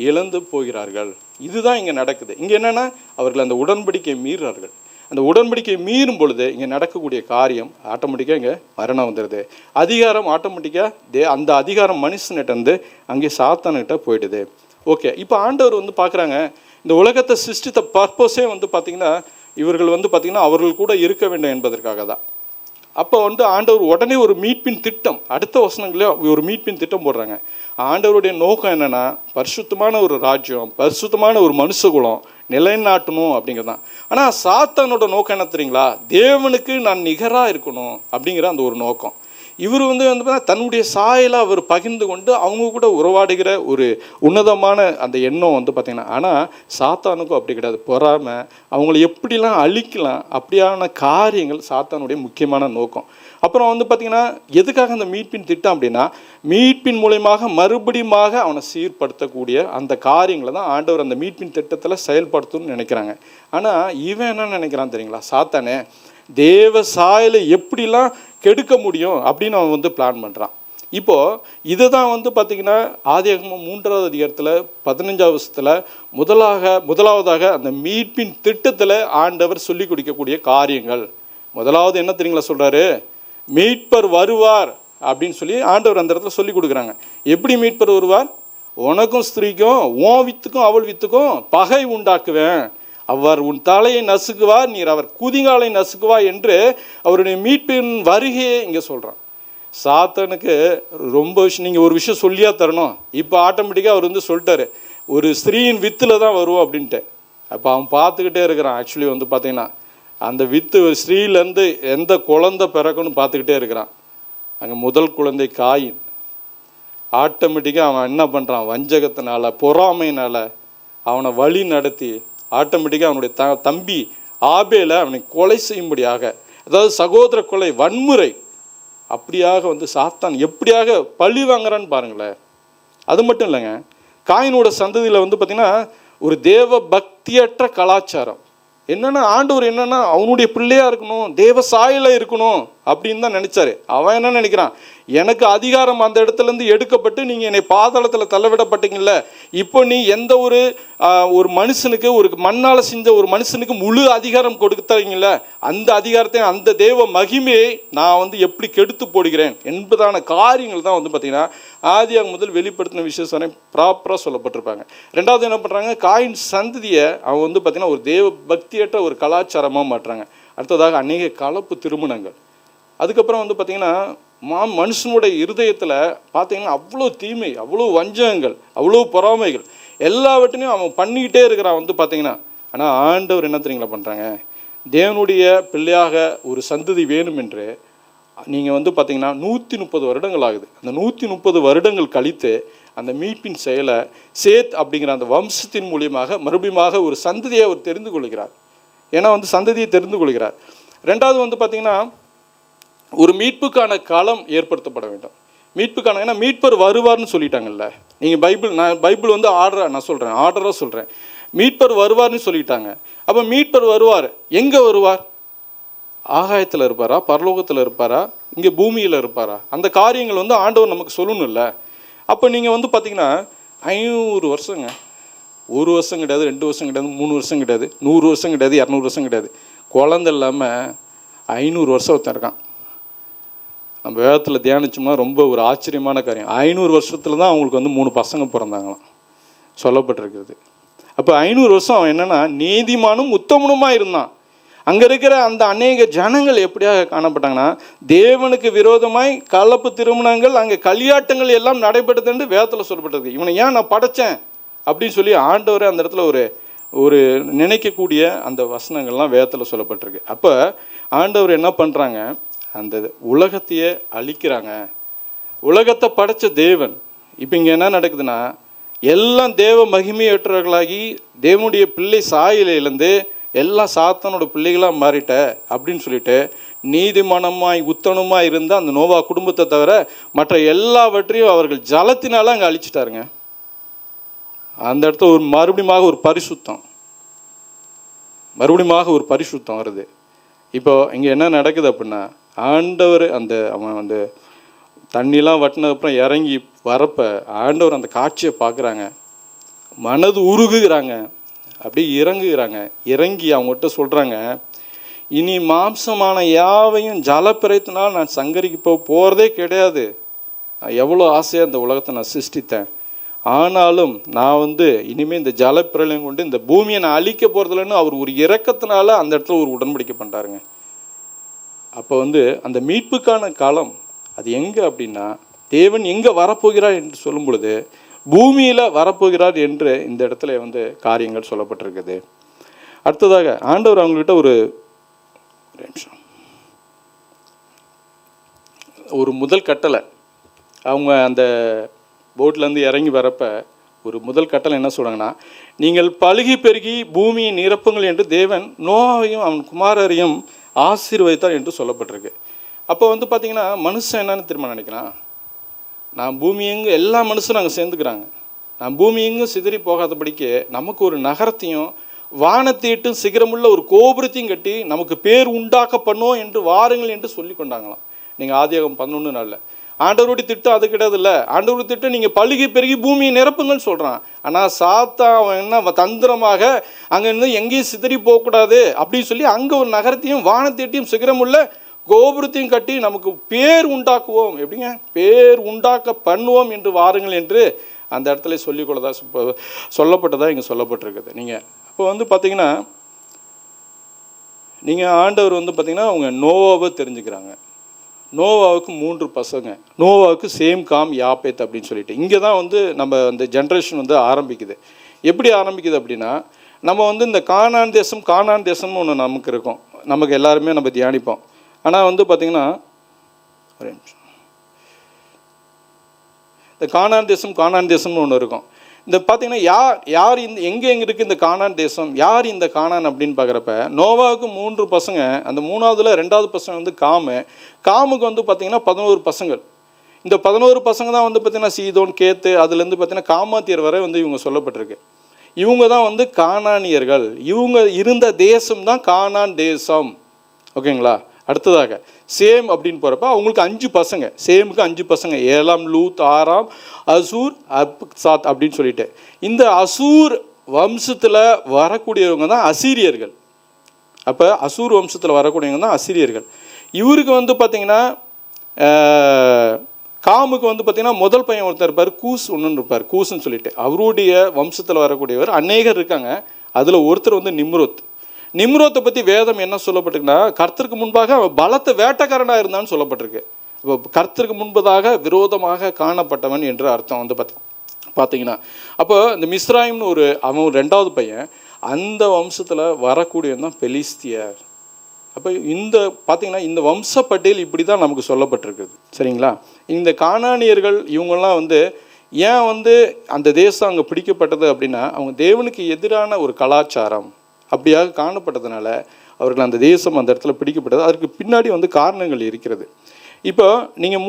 இழந்து போகிறார்கள். இதுதான் இங்கே நடக்குது. இங்கே என்னென்னா, அவர்கள் அந்த உடன்படிக்கை மீறார்கள். அந்த உடன்படிக்கை மீறும் பொழுது இங்கே நடக்கக்கூடிய காரியம் ஆட்டோமேட்டிக்காக இங்கே மரணம் வந்துடுது. அதிகாரம் ஆட்டோமேட்டிக்காக அந்த அதிகாரம் மனுஷன்கிட்ட இருந்து அங்கே சாத்தான்கிட்ட போயிடுது. ஓகே, இப்போ ஆண்டவர் வந்து பார்க்குறாங்க, இந்த உலகத்தை சிருஷ்டித்த பர்பஸே வந்து பார்த்திங்கன்னா இவர்கள் வந்து பார்த்திங்கன்னா அவர்கள் கூட இருக்க வேண்டும் என்பதற்காக தான். அப்போ வந்து ஆண்டவர் உடனே ஒரு மீட்பின் திட்டம், அடுத்த வசனங்களே ஒரு மீட்பின் திட்டம் போடுறாங்க. ஆண்டவருடைய நோக்கம் என்னென்னா, பரிசுத்தமான ஒரு ராஜ்யம், பரிசுத்தமான ஒரு மனுஷகுலம் நிலைநாட்டணும் அப்படிங்கிறது தான். ஆனால் சாத்தானோட நோக்கம் என்ன தெரியுங்களா? தேவனுக்கு நான் நிகராக இருக்கணும் அப்படிங்கிற அந்த ஒரு நோக்கம். இவர் வந்து தன்னுடைய சாயலை அவர் பகிர்ந்து கொண்டு அவங்க கூட உறவாடுகிற ஒரு உன்னதமான அந்த எண்ணம் வந்து பார்த்திங்கன்னா. ஆனால் சாத்தானுக்கும் அப்படி கிடையாது. பொறாமல் அவங்கள எப்படிலாம் அழிக்கலாம் அப்படியான காரியங்கள் சாத்தானுடைய முக்கியமான நோக்கம். அப்புறம் வந்து பார்த்திங்கன்னா எதுக்காக அந்த மீட்பின் திட்டம் அப்படின்னா, மீட்பின் மூலயமாக மறுபடியும் அவனை சீர்படுத்தக்கூடிய அந்த காரியங்களை தான் ஆண்டவர் அந்த மீட்பின் திட்டத்தில் செயல்படுத்தணும்னு நினைக்கிறாங்க. ஆனால் இவன் என்ன நினைக்கிறான் தெரியுங்களா? சாத்தானே தேவ சாயலை எப்படிலாம் கெடுக்க முடியும் அப்படின்னு அவன் வந்து பிளான் பண்ணுறான். இப்போது இதை தான் வந்து பார்த்திங்கன்னா ஆதியாகமம் 3வது அதிகாரத்தில் 15வது வசனத்தில் முதலாவதாக அந்த மீட்பின் திட்டத்தில் ஆண்டவர் சொல்லி கொடுக்கக்கூடிய காரியங்கள். முதலாவது என்ன தெரியுங்களா சொல்கிறாரு? மீட்பர் வருவார் அப்படின்னு சொல்லி ஆண்டவர் அந்த இடத்துல சொல்லி கொடுக்குறாங்க. எப்படி மீட்பர் வருவார்? உனக்கும் ஸ்திரீக்கும், உன் வித்துக்கும் அவள் வித்துக்கும் பகை உண்டாக்குவேன், அவர் உன் தலையை நசுக்குவார், நீர் அவர் குதிங்காலை நசுக்குவார் என்று அவருடைய மீட்பின் வருகையை இங்கே சொல்கிறான். சாத்தனுக்கு ரொம்ப விஷயம், நீங்கள் ஒரு விஷயம் சொல்லியா தரணும். இப்போ ஆட்டோமேட்டிக்காக அவர் வந்து சொல்லிட்டாரு, ஒரு ஸ்திரீயின் வித்தில் தான் வருவோம் அப்படின்ட்டு. அப்போ அவன் பார்த்துக்கிட்டே இருக்கிறான். ஆக்சுவலி வந்து பார்த்தீங்கன்னா அந்த வித்து ஸ்திரீலேருந்து எந்த குழந்தை பிறக்குன்னு பார்த்துக்கிட்டே இருக்கிறான். அங்கே முதல் குழந்தை காயின். ஆட்டோமேட்டிக்காக அவன் என்ன பண்ணுறான்? வஞ்சகத்தினால, பொறாமையினால் அவனை வழி நடத்தி ஆட்டோமேட்டிக்காக அவனுடைய தம்பி ஆபேலை அவனை கொலை செய்யும்படியாக, அதாவது சகோதர கொலை, வன்முறை, அப்படியாக வந்து சாத்தான் எப்படியாக பழி வாங்குறான்னு பாருங்களேன். அது மட்டும் இல்லைங்க, காயினோட சந்ததியில் வந்து பார்த்திங்கன்னா ஒரு தேவ பக்தியற்ற கலாச்சாரம். என்னென்னா ஆண்டவர் என்னென்னா அவனுடைய பிள்ளையாக இருக்கணும், தேவ சாயல இருக்கணும் அப்படின்னு தான் நினச்சாரு. அவன் என்ன நினைக்கிறான், எனக்கு அதிகாரம் அந்த இடத்துலேருந்து எடுக்கப்பட்டு நீங்கள் என்னை பாதாளத்தில் தள்ளவிடப்பட்டீங்கல்ல, இப்போ நீ எந்த ஒரு மனுஷனுக்கு, ஒரு மண்ணால் செஞ்ச ஒரு மனுஷனுக்கு முழு அதிகாரம் கொடுத்தீங்கல்ல, அந்த அதிகாரத்தை, அந்த தேவ மகிமையை நான் வந்து எப்படி கெடுத்து போடுகிறேன் என்பதான காரியங்கள் தான் வந்து பார்த்திங்கன்னா ஆதியாகமம் முதல் வெளிப்படுத்தின விசேஷம் ப்ராப்பராக சொல்லப்பட்டிருப்பாங்க. ரெண்டாவது என்ன பண்ணுறாங்க, காயின் சந்ததியை அவன் வந்து பார்த்திங்கன்னா ஒரு தேவ பக்தியற்ற ஒரு கலாச்சாரமாக மாட்டுறாங்க. அடுத்ததாக அநேக கலப்பு திருமணங்கள். அதுக்கப்புறம் வந்து பார்த்திங்கன்னா மனுஷனுடைய இருதயத்தில் பார்த்தீங்கன்னா அவ்வளோ தீமை, அவ்வளோ வஞ்சகங்கள், அவ்வளோ பொறாமைகள் எல்லாவற்றையும் அவன் பண்ணிக்கிட்டே இருக்கிறான் வந்து பார்த்தீங்கன்னா. ஆனால் ஆண்டவர் என்ன தெரியுங்களா பண்ணுறாங்க, தேவனுடைய பிள்ளையாக ஒரு சந்ததி வேணும் என்று நீங்கள் வந்து பார்த்தீங்கன்னா 130 வருடங்கள் ஆகுது. அந்த 130 வருடங்கள் கழித்து அந்த மீட்பின் செயலை சேத் அப்படிங்கிற அந்த வம்சத்தின் மூலியமாக மறுபடியும் ஒரு சந்ததியை அவர் தெரிந்து கொள்கிறார். ஏன்னா வந்து சந்ததியை தெரிந்து கொள்கிறார். ரெண்டாவது வந்து பார்த்தீங்கன்னா ஒரு மீட்புக்கான களம் ஏற்படுத்தப்பட வேண்டும். மீட்புக்கான, ஏன்னா மீட்பர் வருவார்னு சொல்லிட்டாங்கல்ல. நீங்கள் பைபிள் வந்து ஆர்டராக சொல்கிறேன். மீட்பர் வருவார்னு சொல்லிட்டாங்க. அப்போ மீட்பர் வருவார், எங்கே வருவார்? ஆகாயத்தில் இருப்பாரா, பரலோகத்தில் இருப்பாரா, இங்கே பூமியில் இருப்பாரா? அந்த காரியங்கள் வந்து ஆண்டவர் நமக்கு சொல்லணும்ல. அப்போ நீங்கள் வந்து பார்த்தீங்கன்னா 500 வருஷங்க, 1 வருஷம் கிடையாது, 2 வருஷம் கிடையாது, 3 வருஷம் கிடையாது, 100 வருஷம் கிடையாது, 200 வருஷம் கிடையாது, குழந்தை இல்லாமல் 500 வருஷம் ஒருத்தன் இருக்கான். நம்ம வேதத்தில் தியானிச்சோம்னா ரொம்ப ஒரு ஆச்சரியமான காரியம். 500 வருஷத்தில் தான் அவங்களுக்கு வந்து 3 பசங்க பிறந்தாங்களாம் சொல்லப்பட்டிருக்கிறது. அப்போ 500 வருஷம் அவன் என்னென்னா நீதிமானும் உத்தமனுமாக இருந்தான். அங்கே இருக்கிற அந்த அநேக ஜனங்கள் எப்படியாக காணப்பட்டாங்கன்னா தேவனுக்கு விரோதமாய் கலப்பு திருமணங்கள், அங்கே களியாட்டங்கள் எல்லாம் நடைபெற்றது என்று வேதத்தில் சொல்லப்பட்டிருக்கு. இவனை ஏன் நான் படைச்சேன் அப்படின்னு சொல்லி ஆண்டவரை அந்த இடத்துல ஒரு நினைக்கக்கூடிய அந்த வசனங்கள்லாம் வேதத்தில் சொல்லப்பட்டிருக்கு. அப்போ ஆண்டவர் என்ன பண்ணுறாங்க, அந்த உலகத்தையே அழிக்கிறாங்க. உலகத்தை படைச்ச தேவன் இப்போ இங்கே என்ன நடக்குதுன்னா எல்லாம் தேவ மகிமையற்றவர்களாகி தேவனுடைய பிள்ளை சாயலிலேருந்து எல்லாம் சாத்தானோட பிள்ளைகளாக மாறிட்ட அப்படின்னு சொல்லிட்டு நீதிமானமாய் உத்தனமாய் இருந்த அந்த நோவா குடும்பத்தை தவிர மற்ற எல்லாவற்றையும் அவர்கள் ஜலத்தினால அங்கே அழிச்சிட்டாருங்க. அந்த இடத்துல மறுபடியும் ஒரு பரிசுத்தம் வருது. இப்போ இங்கே என்ன நடக்குது அப்படின்னா ஆண்டவர் அவன் வந்து தண்ணிலாம் வட்டினதுக்கப்புறம் இறங்கி வரப்ப ஆண்டவர் அந்த காட்சியை பார்க்குறாங்க, மனது உருகுகிறாங்க, அப்படியே இறங்கி அவங்ககிட்ட சொல்கிறாங்க, இனி மாம்சமான யாவையும் ஜலப்பிரயத்தினால் நான் சங்கரிக்க போகிறதே கிடையாது. எவ்வளோ ஆசையாக இந்த உலகத்தை நான் சிருஷ்டித்தேன், ஆனாலும் நான் வந்து இனிமேல் இந்த ஜலப்பிரளயம் கொண்டு இந்த பூமியை நான் அழிக்க போகிறதில்லன்னு அவர் ஒரு இரக்கத்தினால அந்த இடத்துல ஒரு உடன்படிக்கை பண்ணுறாருங்க. அப்போ வந்து அந்த மீட்புக்கான காலம் அது எங்கே அப்படின்னா தேவன் எங்கே வரப்போகிறார் என்று சொல்லும் பொழுது பூமியில் வரப்போகிறார் என்று இந்த இடத்துல வந்து காரியங்கள் சொல்லப்பட்டிருக்குது. அடுத்ததாக ஆண்டவர் அவங்கள்ட்ட ஒரு முதல் கட்டளை, அவங்க அந்த போட்லேருந்து இறங்கி வரப்ப ஒரு முதல் கட்டளை என்ன சொல்கிறாங்கன்னா, நீங்கள் பலுகி பெருகி பூமியை நிரப்புங்கள் என்று தேவன் நோவாவையும் அவன் குமாரரையும் ஆசீர்வதித்தார் என்று சொல்லப்பட்டிருக்கு. அப்போ வந்து பார்த்திங்கன்னா மனுஷன் என்னன்னு திரும்ப நினைக்கிறான், நான் பூமி எங்கும் எல்லா மனுஷனும் அங்கே சேர்ந்துக்கிறாங்க, நான் பூமி எங்கும் சிதறி போகாதபடிக்கு நமக்கு ஒரு நகரத்தையும் வானத்தீட்டும் சிகரமுள்ள ஒரு கோபுரத்தையும் கட்டி நமக்கு பேர் உண்டாக்க பண்ணுவோம் என்று வாருங்கள் என்று சொல்லி கொண்டாங்களாம். நீங்கள் ஆதியாகமம் 11:4. ஆண்டவருடைய திட்டம் அது கிடையாது இல்லை. ஆண்டவருடைய திட்டம் நீங்கள் பழுகி பெருகி பூமியை நிரப்புங்கன்னு சொல்கிறான். ஆனால் சாத்தா அவன் என்ன தந்திரமாக அங்கே இருந்து எங்கேயும் சிதறி போகக்கூடாது அப்படின்னு சொல்லி அங்கே ஒரு நகரத்தையும் வானத்தீட்டையும் சிகரமுள்ள கோபுரத்தையும் கட்டி நமக்கு பேர் உண்டாக்குவோம், எப்படிங்க பேர் உண்டாக்க பண்ணுவோம் என்று வாருங்கள் என்று அந்த இடத்துல சொல்லிக்கொள்ளதா சொல்லப்பட்டதா இங்கே சொல்லப்பட்டிருக்குது. நீங்கள் இப்போ வந்து பார்த்தீங்கன்னா நீங்கள் ஆண்டவர் வந்து பார்த்தீங்கன்னா அவங்க நோவாவை தெரிஞ்சுக்கிறாங்க. நோவாவுக்கு 3 பசங்க, நோவாவுக்கு சேம் காம் யாப்பேத் அப்படின்னு சொல்லிட்டு இங்கே தான் வந்து நம்ம அந்த ஜென்ரேஷன் வந்து ஆரம்பிக்குது. எப்படி ஆரம்பிக்குது அப்படின்னா நம்ம வந்து இந்த கானான் தேசம்னு ஒன்று நமக்கு இருக்கும், நமக்கு எல்லாருமே நம்ம தியானிப்போம். ஆனால் வந்து பார்த்திங்கன்னா இந்த கானான் தேசம்னு ஒன்று இருக்கும். இந்த பார்த்தீங்கன்னா யார் இந்த எங்கே இருக்குது இந்த கானான் தேசம், யார் இந்த கானான் அப்படின்னு பார்க்குறப்ப நோவாவுக்கு 3 பசங்க, அந்த 3ஆவதுல 2வது பசங்க வந்து காமுக்கு வந்து பார்த்தீங்கன்னா 11 பசங்கள். இந்த 11 பசங்க தான் வந்து பார்த்தீங்கன்னா சீதோன், கேத்து, அதுலேருந்து பார்த்தீங்கன்னா காமாத்தியர் வரை வந்து இவங்க சொல்லப்பட்டிருக்கு. இவங்க தான் வந்து கானானியர்கள். இவங்க இருந்த தேசம் தான் கானான் தேசம். ஓகேங்களா? அடுத்ததாக சேம் அப்படின்னு போகிறப்ப அவங்களுக்கு 5 பசங்க. சேமுக்கு 5 பசங்க, ஏலாம், லூத், ஆராம், அசூர், அர்பக்சாத் அப்படின்னு சொல்லிட்டு. இந்த அசூர் வம்சத்தில் வரக்கூடியவங்க தான் அசீரியர்கள். அப்போ அசூர் வம்சத்தில் வரக்கூடியவங்க தான் அசீரியர்கள். இவருக்கு வந்து பார்த்திங்கன்னா காமுக்கு வந்து பார்த்திங்கன்னா முதல் பையன் ஒருத்தர் இருப்பார், கூஸ் ஒன்று இருப்பார், கூஸ்ன்னு சொல்லிட்டு. அவருடைய வம்சத்தில் வரக்கூடியவர் அநேகர் இருக்காங்க. அதில் ஒருத்தர் வந்து நிம்ரோத்தை பற்றி வேதம் என்ன சொல்லப்பட்டிருக்குன்னா, கர்த்தருக்கு முன்பாக அவன் பலத்த வேட்டைக்காரனாக இருந்தான்னு சொல்லப்பட்டிருக்கு. இப்போ கர்த்தருக்கு முன்பதாக விரோதமாக காணப்பட்டவன் என்று அர்த்தம் வந்து பார்த்தீங்கன்னா. அப்போ இந்த மிஸ்ராயிம்னு அவன் 2வது பையன், அந்த வம்சத்தில் வரக்கூடியவன் தான் பெலிஸ்தியர். அப்போ இந்த பார்த்தீங்கன்னா இந்த வம்சப்பட்டியல் இப்படி தான் நமக்கு சொல்லப்பட்டிருக்குது. சரிங்களா? இந்த கானானியர்கள் இவங்கெல்லாம் வந்து ஏன் வந்து அந்த தேசம் அங்கே பிடிக்கப்பட்டது அப்படின்னா, அவங்க தேவனுக்கு எதிரான ஒரு கலாச்சாரம் அப்படியாக காணப்பட்டதுனால அவர்கள் அந்த தேசம் அந்த இடத்துல பிடிக்கப்பட்டது. அதற்கு பின்னாடி வந்து காரணங்கள் இருக்கிறது. இப்போ நீங்கள்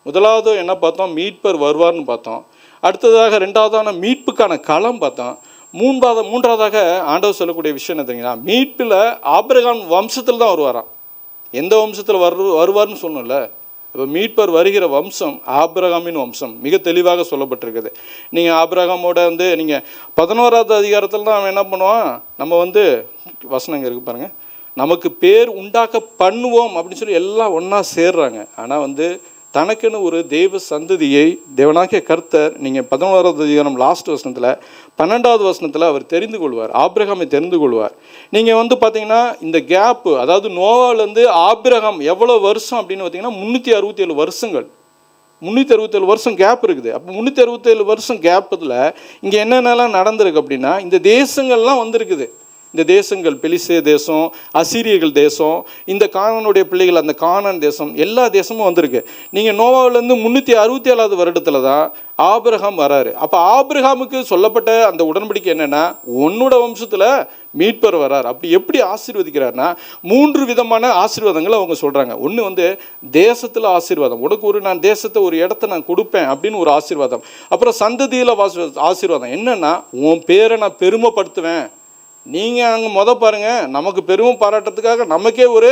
முதலாவது என்ன பார்த்தோம், மீட்பர் வருவார்னு பார்த்தோம். அடுத்ததாக 2வதான மீட்புக்கான களம் பார்த்தோம். மூன்றாவதாக ஆண்டவர் சொல்லக்கூடிய விஷயம் என்ன தெரியுங்களா, மீட்பில் ஆபிரகாம் வம்சத்தில் தான் வருவாராம். எந்த வம்சத்தில் வருவார்னு சொன்னோம்ல, இப்போ மீட்பர் வருகிற வம்சம் ஆபிரகாமின் வம்சம் மிக தெளிவாக சொல்லப்பட்டிருக்குது. நீங்கள் ஆபிரகாமோட வந்து நீங்கள் 11வது அதிகாரத்தில் தான் அவன் என்ன பண்ணுவான், நம்ம வந்து வசனங்க இருக்கு பாருங்கள், நமக்கு பேர் உண்டாக்க பண்ணுவோம் அப்படின்னு சொல்லி எல்லாம் ஒன்றா சேர்றாங்க. ஆனால் வந்து தனக்குன்னு ஒரு தெய்வ சந்ததியை தேவனாகிய கர்த்தர், நீங்கள் 11வது அதிகாரம் லாஸ்ட் வசனத்தில் 12வது வசனத்தில் அவர் தெரிந்து கொள்வார், ஆபிரகாமை தெரிந்து கொள்வார். நீங்கள் வந்து பார்த்தீங்கன்னா இந்த கேப்பு, அதாவது நோவாவிலேருந்து ஆபிரகாம் எவ்வளோ வருஷம் அப்படின்னு பார்த்தீங்கன்னா 367 வருஷங்கள், 367 வருஷம் கேப் இருக்குது. அப்போ 367 வருஷம் கேப்பில் இங்கே என்னென்னலாம் நடந்திருக்கு அப்படின்னா, இந்த தேசங்கள்லாம் வந்திருக்குது. இந்த தேசங்கள் பெலிஸ்தே தேசம், அசீரியர்கள் தேசம், இந்த கானானுடைய பிள்ளைகள் அந்த கானான் தேசம், எல்லா தேசமும் வந்திருக்கு. நீங்கள் நோவாவிலேருந்து 367வது வருடத்தில் தான் ஆபிரகாம் வராரு. அப்போ ஆபிரகாமுக்கு சொல்லப்பட்ட அந்த உடன்படிக்கை என்னென்னா, உன்னோட வம்சத்தில் மீட்பர் வரார். அப்படி எப்படி ஆசீர்வதிக்கிறார்னா 3 விதமான ஆசீர்வாதங்களை அவங்க சொல்கிறாங்க. ஒன்று வந்து தேசத்தில் ஆசீர்வாதம், உனக்கு நான் தேசத்தை ஒரு இடத்த நான் கொடுப்பேன் அப்படின்னு ஒரு ஆசீர்வாதம். அப்புறம் சந்ததியில் ஆசீர்வாதம் என்னென்னா, உன் பேரை நான் பெருமைப்படுத்துவேன். நீங்கள் அங்கே பாருங்கள், நமக்கு பெருமை பாராட்டுறதுக்காக நமக்கே ஒரு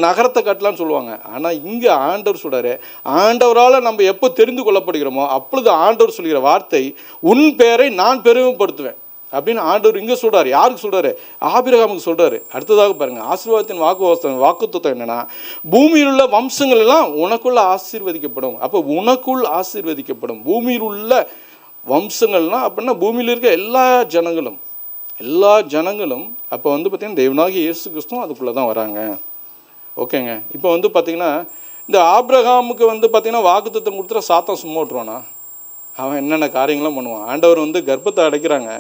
நகரத்தை கட்டலான்னு சொல்லுவாங்க. ஆனால் இங்கே ஆண்டவர் சொல்கிறாரு, ஆண்டவரால் நம்ம எப்போ தெரிந்து கொள்ளப்படுகிறோமோ அப்பொழுது ஆண்டவர் சொல்கிற வார்த்தை, உன் பேரை நான் பெருமைப்படுத்துவேன் அப்படின்னு ஆண்டவர் இங்கே சொல்கிறார். யாருக்கு சொல்கிறாரு? ஆபிரகாமுக்கு சொல்கிறாரு. அடுத்ததாக பாருங்கள், ஆசீர்வாதத்தின் வாக்குத்தத்தம் என்னென்னா, பூமியில் உள்ள வம்சங்கள் எல்லாம் உனக்குள்ள ஆசீர்வதிக்கப்படும். அப்போ உனக்குள் ஆசீர்வதிக்கப்படும் பூமியில் உள்ள வம்சங்கள்லாம் அப்படின்னா பூமியில் இருக்க எல்லா ஜனங்களும் அப்போ வந்து பார்த்திங்கன்னா தேவனாகிய இயேசு கிறிஸ்துவும் அதுக்குள்ளே தான் வராங்க. ஓகேங்க. இப்போ வந்து பார்த்திங்கன்னா இந்த ஆபிரகாமுக்கு வந்து பார்த்திங்கன்னா வாக்குத்தத்தம் கொடுத்துட்டு சாத்தான் சும்மா விட்டுருவானா? அவன் என்னென்ன காரியங்களும் பண்ணுவான். ஆண்டவர் வந்து கர்ப்பத்தை அடைக்கிறாங்க.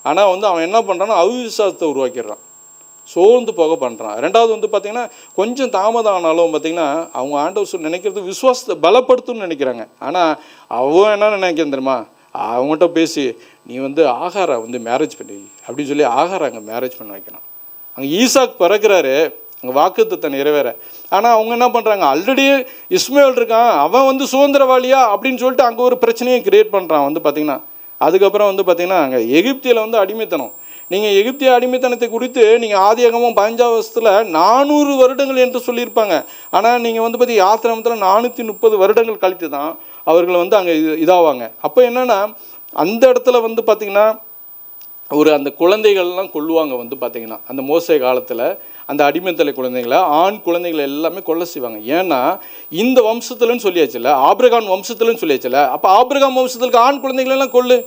ஆனால் வந்து அவன் என்ன பண்ணுறான்னா அவிசுவாசத்தை உருவாக்கிடுறான், சோர்ந்து போக பண்ணுறான். 2வது வந்து பார்த்திங்கன்னா கொஞ்சம் தாமதம் ஆனாலும் பார்த்திங்கன்னா அவங்க ஆண்டவர் நினைக்கிறது விசுவாசத்தை பலப்படுத்தும்னு நினைக்கிறாங்க. ஆனால் அவன் என்ன நினைக்கிறேன் தெரியுமா, அவங்ககிட்ட பேசி நீ வந்து ஆகாரை வந்து மேரேஜ் பண்ணி அப்படின்னு சொல்லி ஆகாரை அங்கே மேரேஜ் பண்ண வைக்கணும். அங்கே ஈசாக் பிறக்கிறாரு, அங்கே வாக்குத்தத்தை நிறைவேற. ஆனால் அவங்க என்ன பண்ணுறாங்க, ஆல்ரெடி இஸ்மேல் இருக்கான், அவன் வந்து சுதந்திரவாளியா அப்படின்னு சொல்லிட்டு அங்கே ஒரு பிரச்சனையை கிரியேட் பண்ணுறான். வந்து பார்த்திங்கன்னா அதுக்கப்புறம் வந்து பார்த்திங்கன்னா அங்கே எகிப்தியில் வந்து அடிமைத்தனம். நீங்கள் எகிப்திய அடிமைத்தனத்தை குறித்து நீங்கள் ஆதியாகமம் 15வது வருஷத்தில் 400 வருடங்கள் என்று சொல்லியிருப்பாங்க. ஆனால் நீங்கள் வந்து பார்த்தி யாத்திராமத்தில் 430 வருடங்கள் கழித்து தான் அவர்கள் வந்து அங்கே இதாவாங்க. அப்போ என்னென்னா அந்த இடத்துல வந்து பார்த்திங்கன்னா அந்த குழந்தைகள்லாம் கொல்லுவாங்க. வந்து பார்த்திங்கன்னா அந்த மோசே காலத்தில் அந்த அடிமைத்தலை குழந்தைகளை, ஆண் குழந்தைகளை எல்லாமே கொல்ல செய்வாங்க. ஏன்னா இந்த வம்சத்துலன்னு சொல்லியாச்சுல, ஆபிரகாம் வம்சத்துலன்னு சொல்லியாச்சுல, அப்போ ஆபிரகாம் வம்சத்துக்கு ஆண் குழந்தைகளெல்லாம் கொல்லு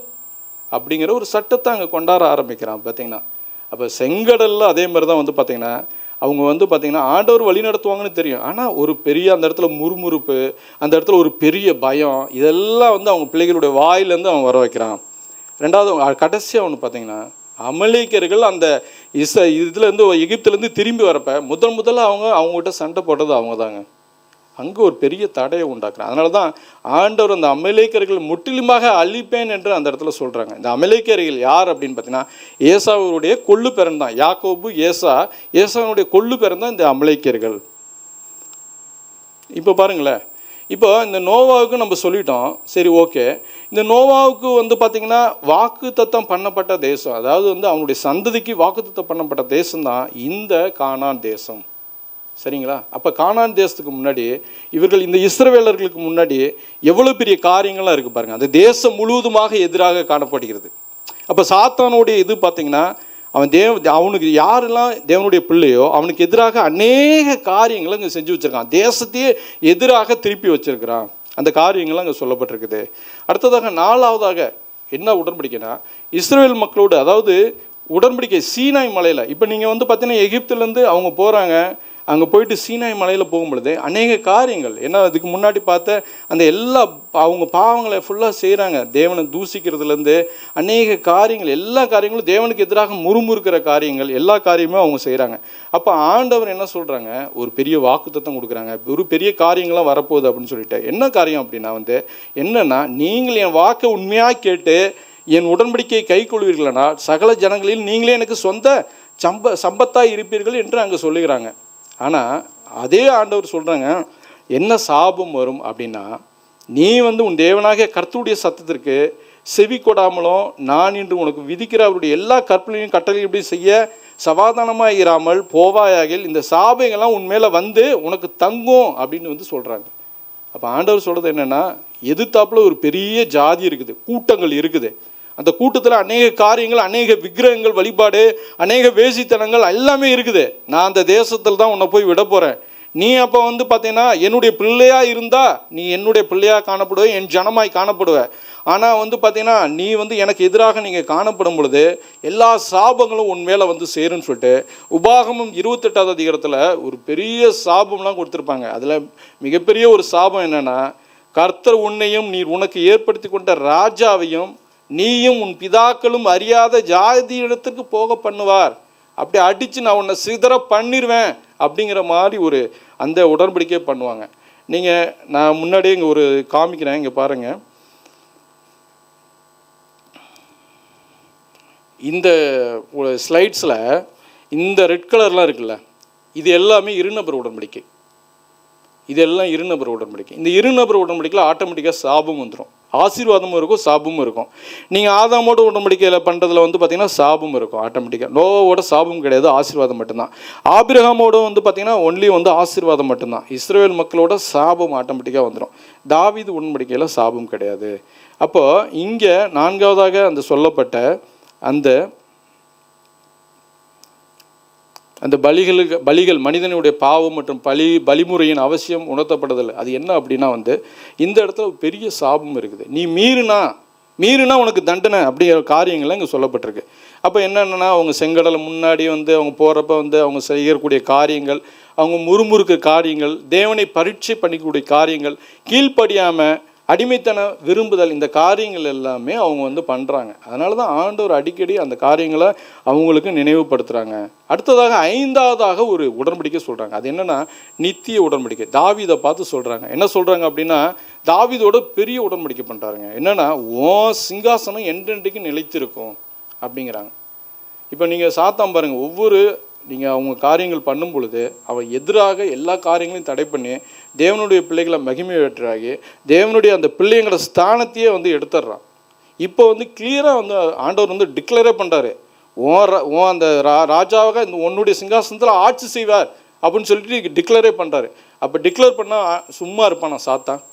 அப்படிங்கிற ஒரு சட்டத்தை அங்கே கொண்டாட ஆரம்பிக்கிறான். பார்த்திங்கன்னா அப்போ செங்கடலில் அதே மாதிரி தான் வந்து பார்த்திங்கன்னா அவங்க வந்து பார்த்திங்கன்னா ஆண்டவர் வழி நடத்துவாங்கன்னு தெரியும். ஆனால் ஒரு பெரிய அந்த இடத்துல முறுமுறுப்பு, அந்த இடத்துல ஒரு பெரிய பயம், இதெல்லாம் வந்து அவங்க பிள்ளைகளுடைய வாயிலேருந்து அவன் வர வைக்கிறான். 2வது கடைசியாக ஒன்று பார்த்திங்கன்னா அமலேக்கியர்கள் அந்த இதுலேருந்து எகிப்துலேருந்து திரும்பி வரப்போ முதல்ல அவங்ககிட்ட சண்டை போட்டது அவங்க தாங்க. அங்கே ஒரு பெரிய தடையை உண்டாக்குறாங்க. அதனால தான் ஆண்டவர் அந்த அமலேக்கியர்கள் முற்றிலுமாக அழிப்பேன் என்று அந்த இடத்துல சொல்கிறாங்க. இந்த அமலேக்கியர்கள் யார் அப்படின்னு பார்த்தீங்கன்னா ஏசாவுடைய கொள்ளு பேரன் தான். யாக்கோபு ஏசாவுடைய கொள்ளு பேரன் தான் இந்த அமலேக்கியர்கள். இப்போ பாருங்களேன், இப்போ இந்த நோவாவுக்கு நம்ம சொல்லிட்டோம், சரி ஓகே. இந்த நோவாவுக்கு வந்து பார்த்திங்கன்னா வாக்கு தத்தம் பண்ணப்பட்ட தேசம், அதாவது வந்து அவனுடைய சந்ததிக்கு வாக்கு தத்தம் பண்ணப்பட்ட தேசம்தான் இந்த கானான் தேசம். சரிங்களா? அப்போ கானான் தேசத்துக்கு முன்னாடி இவர்கள் இந்த இஸ்ரவேலர்களுக்கு முன்னாடி எவ்வளோ பெரிய காரியங்கள்லாம் இருக்குது பாருங்கள். அந்த தேசம் முழுவதுமாக எதிராக காணப்படுகிறது. அப்போ சாத்தானுடைய இது பார்த்திங்கன்னா அவனுக்கு யாரெல்லாம் தேவனுடைய பிள்ளையோ அவனுக்கு எதிராக அநேக காரியங்களை இங்கே செஞ்சு வச்சுருக்கான். தேசத்தையே எதிராக திருப்பி வச்சிருக்கிறான். அந்த காரியங்கள்லாம் அங்கே சொல்லப்பட்டிருக்குது. அடுத்ததாக 4வதாக என்ன உடன்படிக்கைனா இஸ்ரவேல் மக்களோடு, அதாவது உடன்படிக்கை சீனாய் மலையில். இப்போ நீங்கள் வந்து பார்த்தீங்கன்னா எகிப்துலேருந்து அவங்க போகிறாங்க, அங்கே போயிட்டு சீனாய் மலையில் போகும்பொழுது அநேக காரியங்கள் என்ன அதுக்கு முன்னாடி பார்த்த அந்த எல்லா அவங்க பாவங்களை ஃபுல்லாக செய்கிறாங்க. தேவனை தூசிக்கிறதுலேருந்து அநேக காரியங்கள், எல்லா காரியங்களும் தேவனுக்கு எதிராக முறுமுறுக்கிற காரியங்கள், எல்லா காரியமும் அவங்க செய்கிறாங்க. அப்போ ஆண்டவர் என்ன சொல்கிறாங்க, ஒரு பெரிய வாக்குத்தத்தம் கொடுக்குறாங்க, ஒரு பெரிய காரியங்களாம் வரப்போகுது அப்படின்னு சொல்லிட்டு. என்ன காரியம் அப்படின்னா வந்து என்னென்னா, நீங்கள் என் வாக்கை உண்மையாக கேட்டு என் உடன்படிக்கையை கை கொள்வீர்களானால் சகல ஜனங்களில் நீங்களே எனக்கு சொந்த சம்பத்தாக இருப்பீர்கள் என்று அங்கே சொல்லுகிறாங்க. ஆனால் அதே ஆண்டவர் சொல்கிறாங்க, என்ன சாபம் வரும் அப்படின்னா, நீ வந்து உன் தேவனாகிய கர்த்தருடைய சத்தத்திற்கு செவி கொடாமலும் நான் இன்று உனக்கு விதிக்கிற அவருடைய எல்லா கற்பனையும் கட்டளையும் இப்படி செய்ய சமாதானமாக இராமல் போவாயாகில் இந்த சாபங்கள்லாம் உன் மேலே வந்து உனக்கு தங்கும் அப்படின்னு வந்து சொல்கிறாங்க. அப்போ ஆண்டவர் சொல்கிறது என்னென்னா, எதிர்த்தாப்புல ஒரு பெரிய ஜாதி இருக்குது, கூட்டங்கள் இருக்குது. அந்த கூட்டத்தில் அநேக காரியங்கள், அநேக விக்கிரகங்கள் வழிபாடு, அநேக வேசித்தனங்கள் எல்லாமே இருக்குது. நான் அந்த தேசத்தில் தான் உன்னை போய் விட போகிறேன். நீ அப்போ வந்து பார்த்தீங்கன்னா என்னுடைய பிள்ளையாக இருந்தால் நீ என்னுடைய பிள்ளையாக காணப்படுவ, என் ஜனமாய் காணப்படுவ. ஆனால் வந்து பார்த்தீங்கன்னா நீ வந்து எனக்கு எதிராக நீங்கள் காணப்படும் பொழுது எல்லா சாபங்களும் உன் மேலே வந்து சேருன்னு சொல்லிட்டு உபாகமம் 28வது அதிகாரத்தில் ஒரு பெரிய சாபம்லாம் கொடுத்துருப்பாங்க. அதில் மிகப்பெரிய ஒரு சாபம் என்னென்னா, கர்த்தர் உன்னையும் நீ உனக்கு ஏற்படுத்தி கொண்ட ராஜாவையும் நீயும் உன் பிதாக்களும் அறியாத ஜாதி இடத்துக்கு போக பண்ணுவார், அப்படி அடித்து நான் உன்னை சிதற பண்ணிடுவேன் அப்படிங்கிற மாதிரி ஒரு அந்த உடன்படிக்கையே பண்ணுவாங்க. நீங்கள் நான் முன்னாடியே இங்கே ஒரு காமிக்கிறேன், இங்கே பாருங்கள். இந்த ஸ்லைட்ஸில் இந்த ரெட் கலர்லாம் இருக்குல்ல, இது எல்லாமே இருநபர் உடன்படிக்கை. இதெல்லாம் இருநபர் உடன்படிக்கை. இந்த இருநபர் உடன்படிக்கையில் ஆட்டோமேட்டிக்காக சாபம் வந்துடும், ஆசீர்வாதமும் இருக்கும், சாபமும் இருக்கும். நீங்கள் ஆதாமோட உடன்படிக்கையில் பண்ணுறதுல வந்து பார்த்திங்கன்னா சாபம் இருக்கும் ஆட்டோமேட்டிக்காக. நோவோட சாபம் கிடையாது, ஆசீர்வாதம் மட்டும்தான். ஆபிரகாமோட வந்து பார்த்திங்கன்னா ஒன்லி வந்து ஆசீர்வாதம் மட்டும்தான். இஸ்ரவேல் மக்களோட சாபம் ஆட்டோமேட்டிக்காக வந்துடும். தாவீது உடன்படிக்கையில் சாபம் கிடையாது. அப்போது இங்கே 4வதாக அந்த சொல்லப்பட்ட அந்த பலிகள் மனிதனுடைய பாவம் மற்றும் பலிமுறையின் அவசியம் உணர்த்தப்படுதல். அது என்ன அப்படின்னா வந்து இந்த இடத்துல பெரிய சாபம் இருக்குது. நீ மீறினா உனக்கு தண்டனை அப்படிங்கிற காரியங்கள்லாம் இங்கே சொல்லப்பட்டிருக்கு. அப்போ என்னென்னா, அவங்க செங்கடலை முன்னாடி வந்து அவங்க போகிறப்ப வந்து அவங்க செய்யக்கூடிய காரியங்கள், அவங்க முறுமுறுக்கிற காரியங்கள், தேவனை பரீட்சை பண்ணிக்கூடிய காரியங்கள், கீழ்ப்படியாமல் அடிமைத்தன விரும்புதல், இந்த காரியங்கள் எல்லாமே அவங்க வந்து பண்ணுறாங்க. அதனால தான் ஆண்டவர் அடிக்கடி அந்த காரியங்களை அவங்களுக்கு நினைவுபடுத்துகிறாங்க. அடுத்ததாக 5வதாக ஒரு உடன்படிக்கை சொல்கிறாங்க. அது என்னென்னா நித்திய உடன்படிக்கை. தாவீதை பார்த்து சொல்கிறாங்க. என்ன சொல்கிறாங்க அப்படின்னா, தாவீதோட பெரிய உடன்படிக்கை பண்ணுறாருங்க. என்னென்னா, உன் சிங்காசனம் என்றென்றைக்கு நிலைத்திருக்கும் அப்படிங்கிறாங்க. இப்போ நீங்கள் சாத்தான் பாருங்கள், நீங்கள் அவங்க காரியங்கள் பண்ணும் பொழுது அவன் எதிராக எல்லா காரியங்களையும் தடை பண்ணி தேவனுடைய பிள்ளைகளை மகிமையேற்றாகி தேவனுடைய அந்த பிள்ளைங்களோட ஸ்தானத்தையே வந்து எடுத்துடுறான். இப்போ வந்து கிளியராக வந்து ஆண்டவர் வந்து டிக்ளரே பண்ணுறாரு, ஓன் அந்த ராஜாவாக இந்த உன்னுடைய சிங்காசனத்தில் ஆட்சி செய்வார் அப்படின்னு சொல்லிட்டு டிக்ளரே பண்ணுறாரு. அப்போ டிக்ளேர் பண்ணால் சும்மா இருப்பானா சாத்தான்?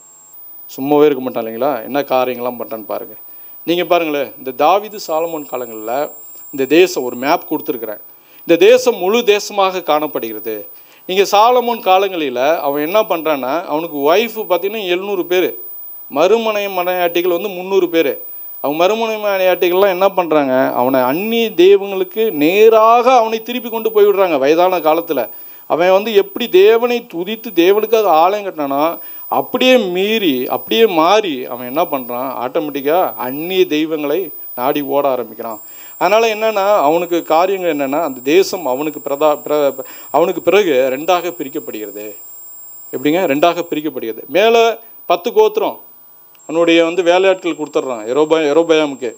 சும்மாவே இருக்க மாட்டான் இல்லைங்களா? என்ன காரியங்கள்லாம் பண்ணுறான்னு பாருங்கள். நீங்கள் பாருங்களேன், இந்த தாவீது சாலமோன் காலங்களில் இந்த தேசம் ஒரு மேப் கொடுத்துருக்குறேன். இந்த தேசம் முழு தேசமாக காணப்படுகிறது. நீங்கள் சாலமோன் காலங்களில் அவன் என்ன பண்ணுறான்னா, அவனுக்கு ஒய்ஃபு பார்த்தீங்கன்னா 700 பேர், மறுமனை மனையாட்டிகள் வந்து 300 பேர். அவங்க மறுமனை மனையாட்டிகள்லாம் என்ன பண்ணுறாங்க, அவனை அந்நிய தெய்வங்களுக்கு நேராக அவனை திருப்பி கொண்டு போய்விடுறாங்க. வயதான காலத்தில் அவன் வந்து எப்படி தேவனை துதித்து தேவனுக்காக ஆலயம் கட்டினானா அப்படியே மாறி அவன் என்ன பண்ணுறான், ஆட்டோமேட்டிக்காக அந்நிய தெய்வங்களை நாடி ஓட ஆரம்பிக்கிறான். அதனால் என்னென்னா, அவனுக்கு காரியங்கள் என்னென்னா, அந்த தேசம் அவனுக்கு பிறகு 2ஆக பிரிக்கப்படுகிறது. எப்படிங்க 2ஆக பிரிக்கப்படுகிறது. மேலே 10 கோத்திரம் அவனுடைய வந்து வேலையாட்கள் கொடுத்துட்றான் எரோபயாமுக்கு.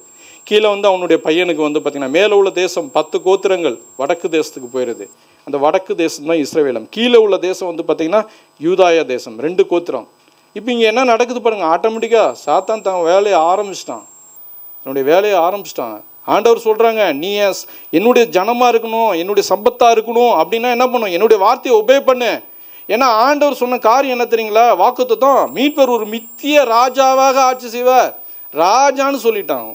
கீழே வந்து அவனுடைய பையனுக்கு வந்து பார்த்திங்கன்னா மேலே உள்ள தேசம் 10 கோத்திரங்கள் வடக்கு தேசத்துக்கு போயிடுது. அந்த வடக்கு தேசம் தான் இஸ்ரவேலம். கீழே உள்ள தேசம் வந்து பார்த்திங்கன்னா யூதாயா தேசம், 2 கோத்திரம். இப்போ இங்கே என்ன நடக்குது பாருங்கள், ஆட்டோமேட்டிக்காக சாத்தான் தன் வேலையை ஆரம்பிச்சிட்டான், என்னுடைய வேலையை ஆரம்பிச்சிட்டான். ஆண்டவர் சொல்கிறாங்க, நீ என்னுடைய ஜனமாக இருக்கணும், என்னுடைய சம்பத்தாக இருக்கணும் அப்படின்னா என்ன பண்ணும், என்னுடைய வார்த்தையை ஒபே பண்ணு. ஏன்னா ஆண்டவர் சொன்ன காரியம் என்ன தெரியுங்களா, வாக்குத்தத்தம், மீட்பர் ஒரு மித்திய ராஜாவாக ஆட்சி செய்வார். ராஜான்னு சொல்லிட்டான்,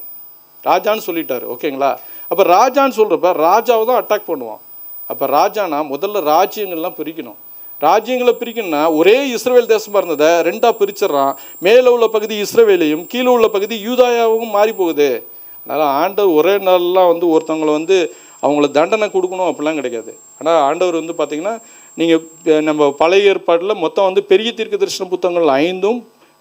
ராஜான்னு சொல்லிட்டாரு. ஓகேங்களா? அப்போ ராஜான்னு சொல்கிறப்ப ராஜாவை தான் அட்டாக் பண்ணுவான். அப்போ ராஜானா முதல்ல ராஜ்யங்கள்லாம் பிரிக்கணும். ராஜ்யங்களை பிரிக்கணும்னா ஒரே இஸ்ரவேல் தேசமாக இருந்ததை 2ஆக பிரிச்சிடறான். மேலே உள்ள பகுதி இஸ்ரவேலையும் கீழே உள்ள பகுதி யூதாயாவும் மாறி போகுது. அதனால் ஆண்டவர் ஒரே நாள்லாம் வந்து ஒருத்தவங்களை வந்து அவங்கள தண்டனை கொடுக்கணும் அப்படிலாம் கிடையாது. ஆனால் ஆண்டவர் வந்து பார்த்திங்கன்னா நீங்கள் நம்ம பழைய ஏற்பாட்டில் மொத்தம் வந்து பெரிய தீர்க்க தரிசன புத்தகங்கள் 5,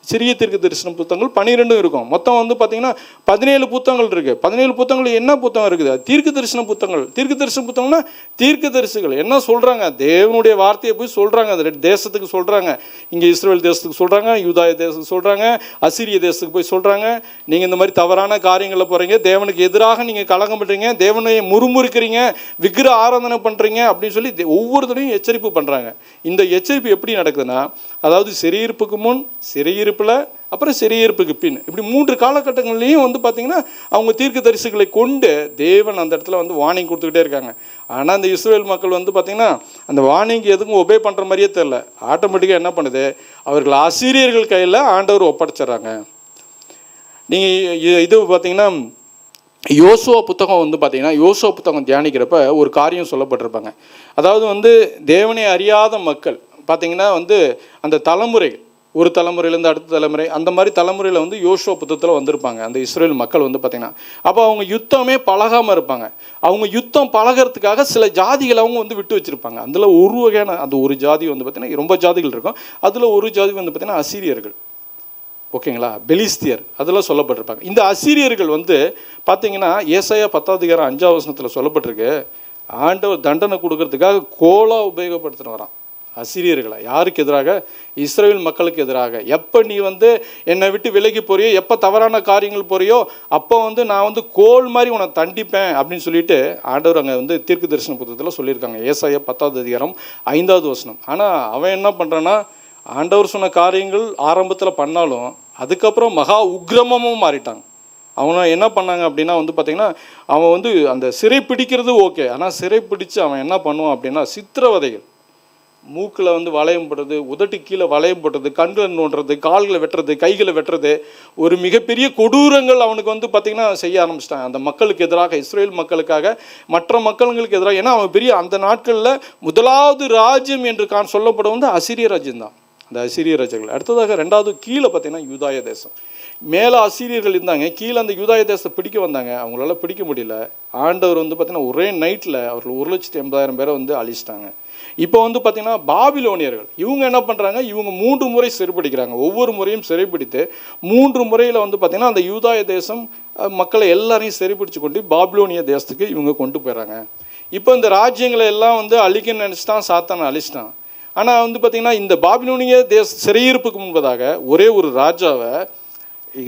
சிறிய தீர்க்க தரிசன புத்தகங்கள் 12 இருக்கும். மொத்தம் வந்து பார்த்திங்கன்னா 17 புத்தகங்கள் இருக்குது. 17 புத்தகங்கள் என்ன புத்தகம் இருக்குது, தீர்க்க தரிசன புத்தகங்கள். தீர்க்க தரிசன புத்தகம்னா தீர்க்க தரிசிகள் என்ன சொல்கிறாங்க, தேவனுடைய வார்த்தையை போய் சொல்கிறாங்க, அது தேசத்துக்கு சொல்கிறாங்க. இங்கே இஸ்ரவேல் தேசத்துக்கு சொல்கிறாங்க, யூதாய தேசத்துக்கு சொல்கிறாங்க, அசீரிய தேசத்துக்கு போய் சொல்கிறாங்க. நீங்கள் இந்த மாதிரி தவறான காரியங்களில் போகிறீங்க, தேவனுக்கு எதிராக நீங்கள் கலகம் பண்ணுறீங்க, தேவனை முறுமுறுக்கிறீங்க, விக்கிர ஆராதனை பண்ணுறீங்க அப்படின்னு சொல்லி ஒவ்வொருத்தரையும் எச்சரிப்பு பண்ணுறாங்க. இந்த எச்சரிப்பு எப்படி நடக்குதுன்னா, அதாவது சிறையிருப்புக்கு முன், சிறையிருப்பில், அப்புறம் சிறையிருப்புக்கு பின், இப்படி 3 காலகட்டங்கள்லையும் வந்து பார்த்திங்கன்னா அவங்க தீர்க்க தரிசிகளை கொண்டு தேவன் அந்த இடத்துல வந்து வார்னிங் கொடுத்துக்கிட்டே இருக்காங்க. ஆனால் அந்த இஸ்ரவேல் மக்கள் வந்து பார்த்திங்கன்னா அந்த வார்னிங்க்கு எதுக்கும் ஒபே பண்ணுற மாதிரியே தெரில. ஆட்டோமேட்டிக்காக என்ன பண்ணுது, அவர்கள் அசீரியர்கள் கையில் ஆண்டவர் ஒப்படைச்சிட்றாங்க. நீங்கள் இது பார்த்திங்கன்னா யோசுவா புத்தகம் வந்து பார்த்திங்கன்னா யோசுவா புத்தகம் தியானிக்கிறப்ப ஒரு காரியம் சொல்லப்பட்டிருப்பாங்க. அதாவது வந்து தேவனை அறியாத மக்கள் பார்த்திங்கன்னா வந்து அந்த தலைமுறைகள், ஒரு தலைமுறையிலேருந்து அடுத்த தலைமுறை, அந்த மாதிரி தலைமுறையில் வந்து யோசுவா புத்தகத்தில் வந்திருப்பாங்க அந்த இஸ்ரேல் மக்கள் வந்து பார்த்திங்கன்னா. அப்போ அவங்க யுத்தமே பழகாமல் இருப்பாங்க. அவங்க யுத்தம் பழகிறதுக்காக சில ஜாதிகளை அவங்க வந்து விட்டு வச்சுருப்பாங்க. அதில் ஒரு வகையான அந்த ஒரு ஜாதி வந்து பார்த்திங்கன்னா ரொம்ப ஜாதிகள் இருக்கும். அதில் ஒரு ஜாதி வந்து பார்த்திங்கன்னா அசீரியர்கள். ஓகேங்களா? பெலிஸ்தியர் அதெல்லாம் சொல்லப்பட்டிருப்பாங்க. இந்த அசீரியர்கள் வந்து பார்த்திங்கன்னா ஏசாயா 10:5 சொல்லப்பட்டிருக்கு, ஆண்டவர் தண்டனை கொடுக்கறதுக்காக கோலா உபயோகப்படுத்தின்னு வரான் அசீரியர்களை. யாருக்கு எதிராக? இஸ்ரவேல் மக்களுக்கு எதிராக. எப்போ நீ வந்து என்னை விட்டு விலகி போறியோ, எப்போ தவறான காரியங்கள் போறியோ, அப்போ வந்து நான் வந்து கோல் மாதிரி உன்னை தண்டிப்பேன் அப்படின்னு சொல்லிட்டு ஆண்டவர் அங்கே வந்து தீர்க்க தரிசன புத்தகத்தில் சொல்லியிருக்காங்க. ஏசாயா 10:5. ஆனால் அவன் என்ன பண்ணுறான்னா, ஆண்டவர் சொன்ன காரியங்கள் ஆரம்பத்தில் பண்ணாலும் அதுக்கப்புறம் மகா உக்ரமமும் மாறிட்டாங்க. அவனை என்ன பண்ணாங்க அப்படின்னா வந்து பார்த்திங்கன்னா அவன் வந்து அந்த சிறை பிடிக்கிறது ஓகே, ஆனால் சிறை பிடிச்சு அவன் என்ன பண்ணுவான் அப்படின்னா சித்திரவதைகள், மூக்கில் வந்து வளையம் போடுறது, உதட்டு கீழே வளையம் போடுறது, கண்களை நோண்டுறது, கால்களை வெட்டுறது, கைகளை வெட்டுறது, ஒரு மிகப்பெரிய கொடூரங்கள் அவனுக்கு வந்து பார்த்திங்கன்னா செய்ய ஆரம்பிச்சிட்டான் அந்த மக்களுக்கு எதிராக, இஸ்ரேல் மக்களுக்காக, மற்ற மக்களுக்கு எதிராக. ஏன்னா அவன் பெரிய அந்த நாட்களில் முதலாவது ராஜ்யம் என்று சொல்லப்படும் வந்து அசீரிய ராஜ்யம் தான், அந்த அசீரிய ராஜ்யங்கள். அடுத்ததாக 2வது கீழே பார்த்திங்கன்னா யூதாய தேசம். மேலே அசீரியர்கள் இருந்தாங்க, கீழே அந்த யூதாய தேசத்தை பிடிக்க வந்தாங்க, அவங்களால பிடிக்க முடியல. ஆண்டவர் வந்து பார்த்திங்கன்னா ஒரே நைட்டில் அவர்கள் 1,80,000 பேரை வந்து அழிச்சிட்டாங்க. இப்போ வந்து பார்த்திங்கன்னா பாபிலோனியர்கள் இவங்க என்ன பண்ணுறாங்க, இவங்க 3 முறை சிறைப்பிடிக்கிறாங்க. ஒவ்வொரு முறையும் சிறைப்பிடித்து 3 முறையில் வந்து பார்த்திங்கன்னா அந்த யூதாய தேசம் மக்களை எல்லாரையும் சிறைப்பிடிச்சு கொண்டு பாபிலோனிய தேசத்துக்கு இவங்க கொண்டு போயிடறாங்க. இப்போ இந்த ராஜ்யங்களை எல்லாம் வந்து அழிக்கணும்னு நினச்சிட்டான், சாத்தானை அழிச்சிட்டான். ஆனால் வந்து பார்த்திங்கன்னா இந்த பாபிலோனிய சிறையிருப்புக்கு முன்பதாக ஒரே ஒரு ராஜாவை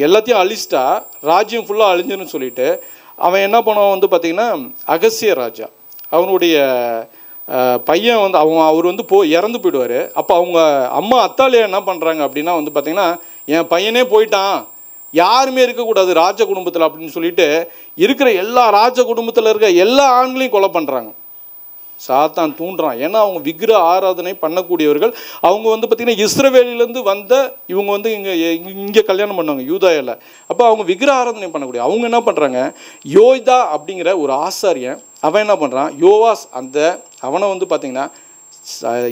எல்லாத்தையும் அழிச்சிட்டா ராஜ்யம் ஃபுல்லாக அழிஞ்சுன்னு சொல்லிட்டு அவன் என்ன பண்ணுவான் வந்து பார்த்திங்கன்னா அகசிய ராஜா, அவனுடைய பையன் வந்து அவர் வந்து இறந்து போயிடுவார். அப்போ அவங்க அம்மா அத்தாலியா என்ன பண்ணுறாங்க அப்படின்னா வந்து பார்த்திங்கன்னா என் பையனே போயிட்டான், யாருமே இருக்கக்கூடாது ராஜ குடும்பத்தில் அப்படின்னு சொல்லிட்டு இருக்கிற எல்லா ராஜ குடும்பத்தில் இருக்க எல்லா ஆண்களையும் கொலை பண்ணுறாங்க. சாத்தான் தூண்டுறான். ஏன்னா அவங்க விக்கிர ஆராதனை பண்ணக்கூடியவர்கள். அவங்க வந்து பார்த்திங்கன்னா இஸ்ரவேலிலேருந்து வந்த இவங்க வந்து இங்கே கல்யாணம் பண்ணுவாங்க யூதாயில். அப்போ அவங்க விக்கிர ஆராதனை பண்ணக்கூடிய அவங்க என்ன பண்ணுறாங்க, யோய்தா அப்படிங்கிற ஒரு ஆசாரியன் அவன் என்ன பண்ணுறான், யோவாஸ் அவனை வந்து பார்த்திங்கன்னா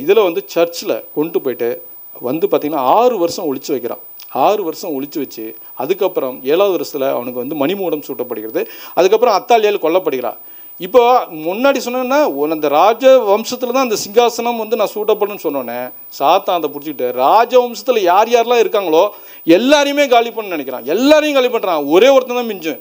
இதில் வந்து சர்ச்சில் கொண்டு போயிட்டு வந்து பார்த்திங்கன்னா 6 வருஷம் ஒழிச்சு வைக்கிறான். 6 வருஷம் ஒழிச்சு வச்சு அதுக்கப்புறம் 7வது வருஷத்தில் அவனுக்கு வந்து மணிமூடம் சூட்டப்படுகிறது. அதுக்கப்புறம் அத்தாலியால் கொல்லப்படுகிறான். இப்போ முன்னாடி சொன்னேன்னா அந்த ராஜ வம்சத்தில் தான் அந்த சிங்காசனம் வந்து நான் சூட்டப்படுன்னு சொன்னோன்னே சாத்தான் அதை பிடிச்சிக்கிட்டு ராஜ வம்சத்தில் யார் யாரெல்லாம் இருக்காங்களோ எல்லாரையுமே காலி பண்ண நினைக்கிறான். எல்லாரையும் காலி பண்ணுறான். ஒரே ஒருத்தன் தான் மிஞ்சும்,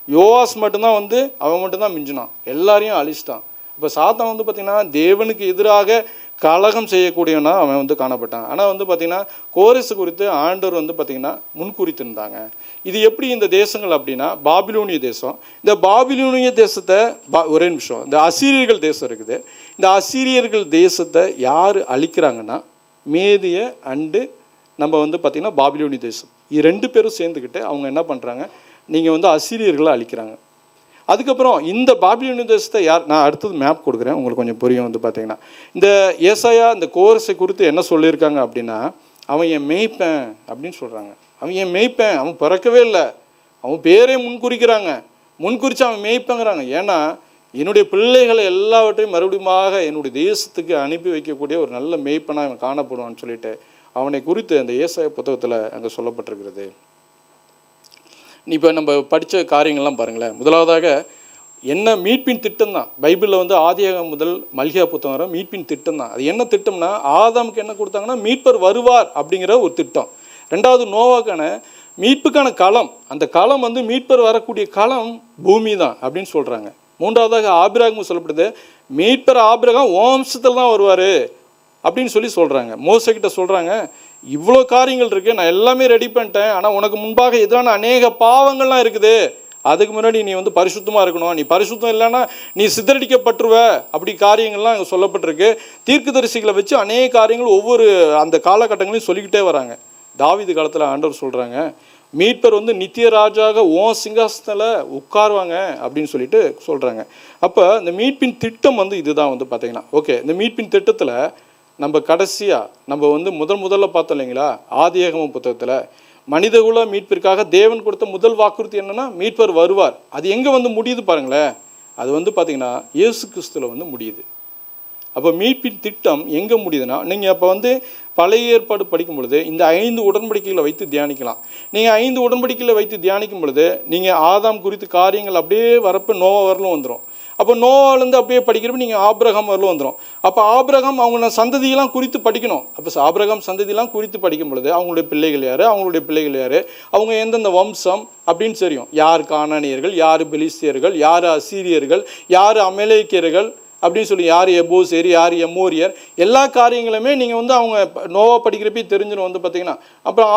யோவாஸ் மட்டும்தான் வந்து அவன் மட்டும்தான் மிஞ்சினான், எல்லாரையும் அழிச்சிட்டான். இப்போ சாத்தான் வந்து பார்த்திங்கன்னா தேவனுக்கு எதிராக கலகம் செய்யக்கூடியவனா அவன் வந்து காணப்பட்டான். ஆனால் வந்து பார்த்திங்கன்னா கோரேசு குறித்து ஆண்டவர் வந்து பார்த்திங்கன்னா முன்குறித்திருந்தாங்க. இது எப்படி இந்த தேசங்கள் அப்படின்னா பாபிலோனிய தேசம். இந்த பாபிலோனிய தேசத்தை ஒரே நிமிஷம், இந்த அசீரியர்கள் தேசம் இருக்குது. இந்த அசீரியர்கள் தேசத்தை யார் அழிக்கிறாங்கன்னா மேதிய அண்டு நம்ம வந்து பார்த்திங்கன்னா பாபிலோனிய தேசம், இது 2 பேரும் சேர்ந்துக்கிட்டு அவங்க என்ன பண்ணுறாங்க, நீங்கள் வந்து அசீரியர்களை அழிக்கிறாங்க. அதுக்கப்புறம் இந்த பாபிலோனிய தேசத்தை யார், நான் அடுத்தது மேப் கொடுக்குறேன் உங்களுக்கு கொஞ்சம் புரியும். வந்து பார்த்தீங்கன்னா இந்த ஏசாயா இந்த கோரஸை குறித்து என்ன சொல்லியிருக்காங்க அப்படின்னா, அவன் என் மேய்ப்பேன் அப்படின்னு சொல்கிறாங்க. அவன் என் மேய்ப்பேன், அவன் பிறக்கவே இல்லை, அவன் பேரே முன்குறிக்கிறாங்க, முன்குறித்து அவன் மேய்ப்பேங்கிறாங்க. ஏன்னா என்னுடைய பிள்ளைகளை எல்லாவற்றையும் மறுபடியுமாக என்னுடைய தேசத்துக்கு அனுப்பி வைக்கக்கூடிய ஒரு நல்ல மேய்ப்பனாக அவன் காணப்படுவான்னு சொல்லிட்டு அவனை குறித்து அந்த ஏசாயா புத்தகத்தில் அங்கே சொல்லப்பட்டிருக்கிறது. இப்போ நம்ம படித்த காரியங்கள்லாம் பாருங்களேன். முதலாவதாக என்ன மீட்பின் திட்டம் தான். பைபிளில் வந்து ஆதியாகமம் முதல் மல்கியா புத்தகம் வர மீட்பின் திட்டம் தான். அது என்ன திட்டம்னா, ஆதாமுக்கு என்ன கொடுத்தாங்கன்னா மீட்பர் வருவார் அப்படிங்கிற ஒரு திட்டம். 2வது நோவாக்கான மீட்புக்கான களம், அந்த களம் வந்து மீட்பர் வரக்கூடிய களம் பூமி தான் அப்படின்னு சொல்கிறாங்க. 3வதாக ஆபிரகாம் சொல்லப்படுது, மீட்பர் ஆபிரகாம் வம்சத்தில் தான் வருவார் அப்படின்னு சொல்கிறாங்க. மோசைக்கிட்ட சொல்கிறாங்க, இவ்வளோ காரியங்கள் இருக்குது, நான் எல்லாமே ரெடி பண்ணிட்டேன், ஆனால் உனக்கு முன்பாக எதிரான அநேக பாவங்கள்லாம் இருக்குது, அதுக்கு முன்னாடி நீ வந்து பரிசுத்தமாக இருக்கணும், நீ பரிசுத்தம் இல்லைன்னா நீ சிதறடிக்கப்பட்டுருவ, அப்படி காரியங்கள்லாம் அங்கே சொல்லப்பட்டிருக்கு. தீர்க்கதரிசிகளை வச்சு அநேக காரியங்கள் ஒவ்வொரு அந்த காலகட்டங்களையும் சொல்லிக்கிட்டே வராங்க. தாவீது காலத்தில் ஆண்டவர் சொல்கிறாங்க, மீட்பர் வந்து நித்திய ராஜாக ஓன் சிங்காசனத்தில் உட்காருவாங்க அப்படின்னு சொல்லிட்டு சொல்கிறாங்க. அப்போ இந்த மீட்பின் திட்டம் வந்து இதுதான் வந்து பார்த்தீங்கன்னா. ஓகே, இந்த மீட்பின் திட்டத்தில் நம்ம கடைசியாக நம்ம வந்து முதல்ல பார்த்தோம் இல்லைங்களா, ஆதியாகமம் புத்தகத்தில் மனிதகுல மீட்பிற்காக தேவன் கொடுத்த முதல் வாக்குறுதி என்னென்னா மீட்பர் வருவார். அது எங்கே வந்து முடியுது பாருங்களேன், அது வந்து பார்த்திங்கன்னா இயேசு கிறிஸ்துவில் வந்து முடியுது. அப்போ மீட்பின் திட்டம் எங்கே முடியுதுன்னா, நீங்கள் அப்போ வந்து பழைய ஏற்பாடு படிக்கும் பொழுது இந்த 5 உடன்படிக்கைகளை வைத்து தியானிக்கலாம். நீங்கள் 5 உடன்படிக்கைகளை வைத்து தியானிக்கும் பொழுது நீங்கள் ஆதாம் குறித்து காரியங்கள் அப்படியே வரப்போ நோவா வரலும் வந்துடும். அப்போ நோவாலேருந்து அப்படியே படிக்கிறப்ப நீங்கள் ஆபிரகாம் வரலும் வந்துடும். அப்போ ஆபிரகாம் அவங்க சந்ததியெல்லாம் குறித்து படிக்கணும். அப்போ ஆபிரகாம் சந்ததியெல்லாம் குறித்து படிக்கும் பொழுது அவங்களுடைய பிள்ளைகள் யார், அவங்களுடைய பிள்ளைகள் யார், அவங்க எந்தெந்த வம்சம் அப்படின்னு தெரியும். யார் கானானியர்கள், யார் பெலிஸ்தியர்கள், யார் அசீரியர்கள், யார் அமலேக்கியர்கள் அப்படின்னு சொல்லி, யார் எபோசேரி, யார் எமோரியர், எல்லா காரியங்களுமே நீங்கள் வந்து அவங்க நோவா படிக்கிறப்பே தெரிஞ்சிடும் வந்து பார்த்தீங்கன்னா. அப்புறம்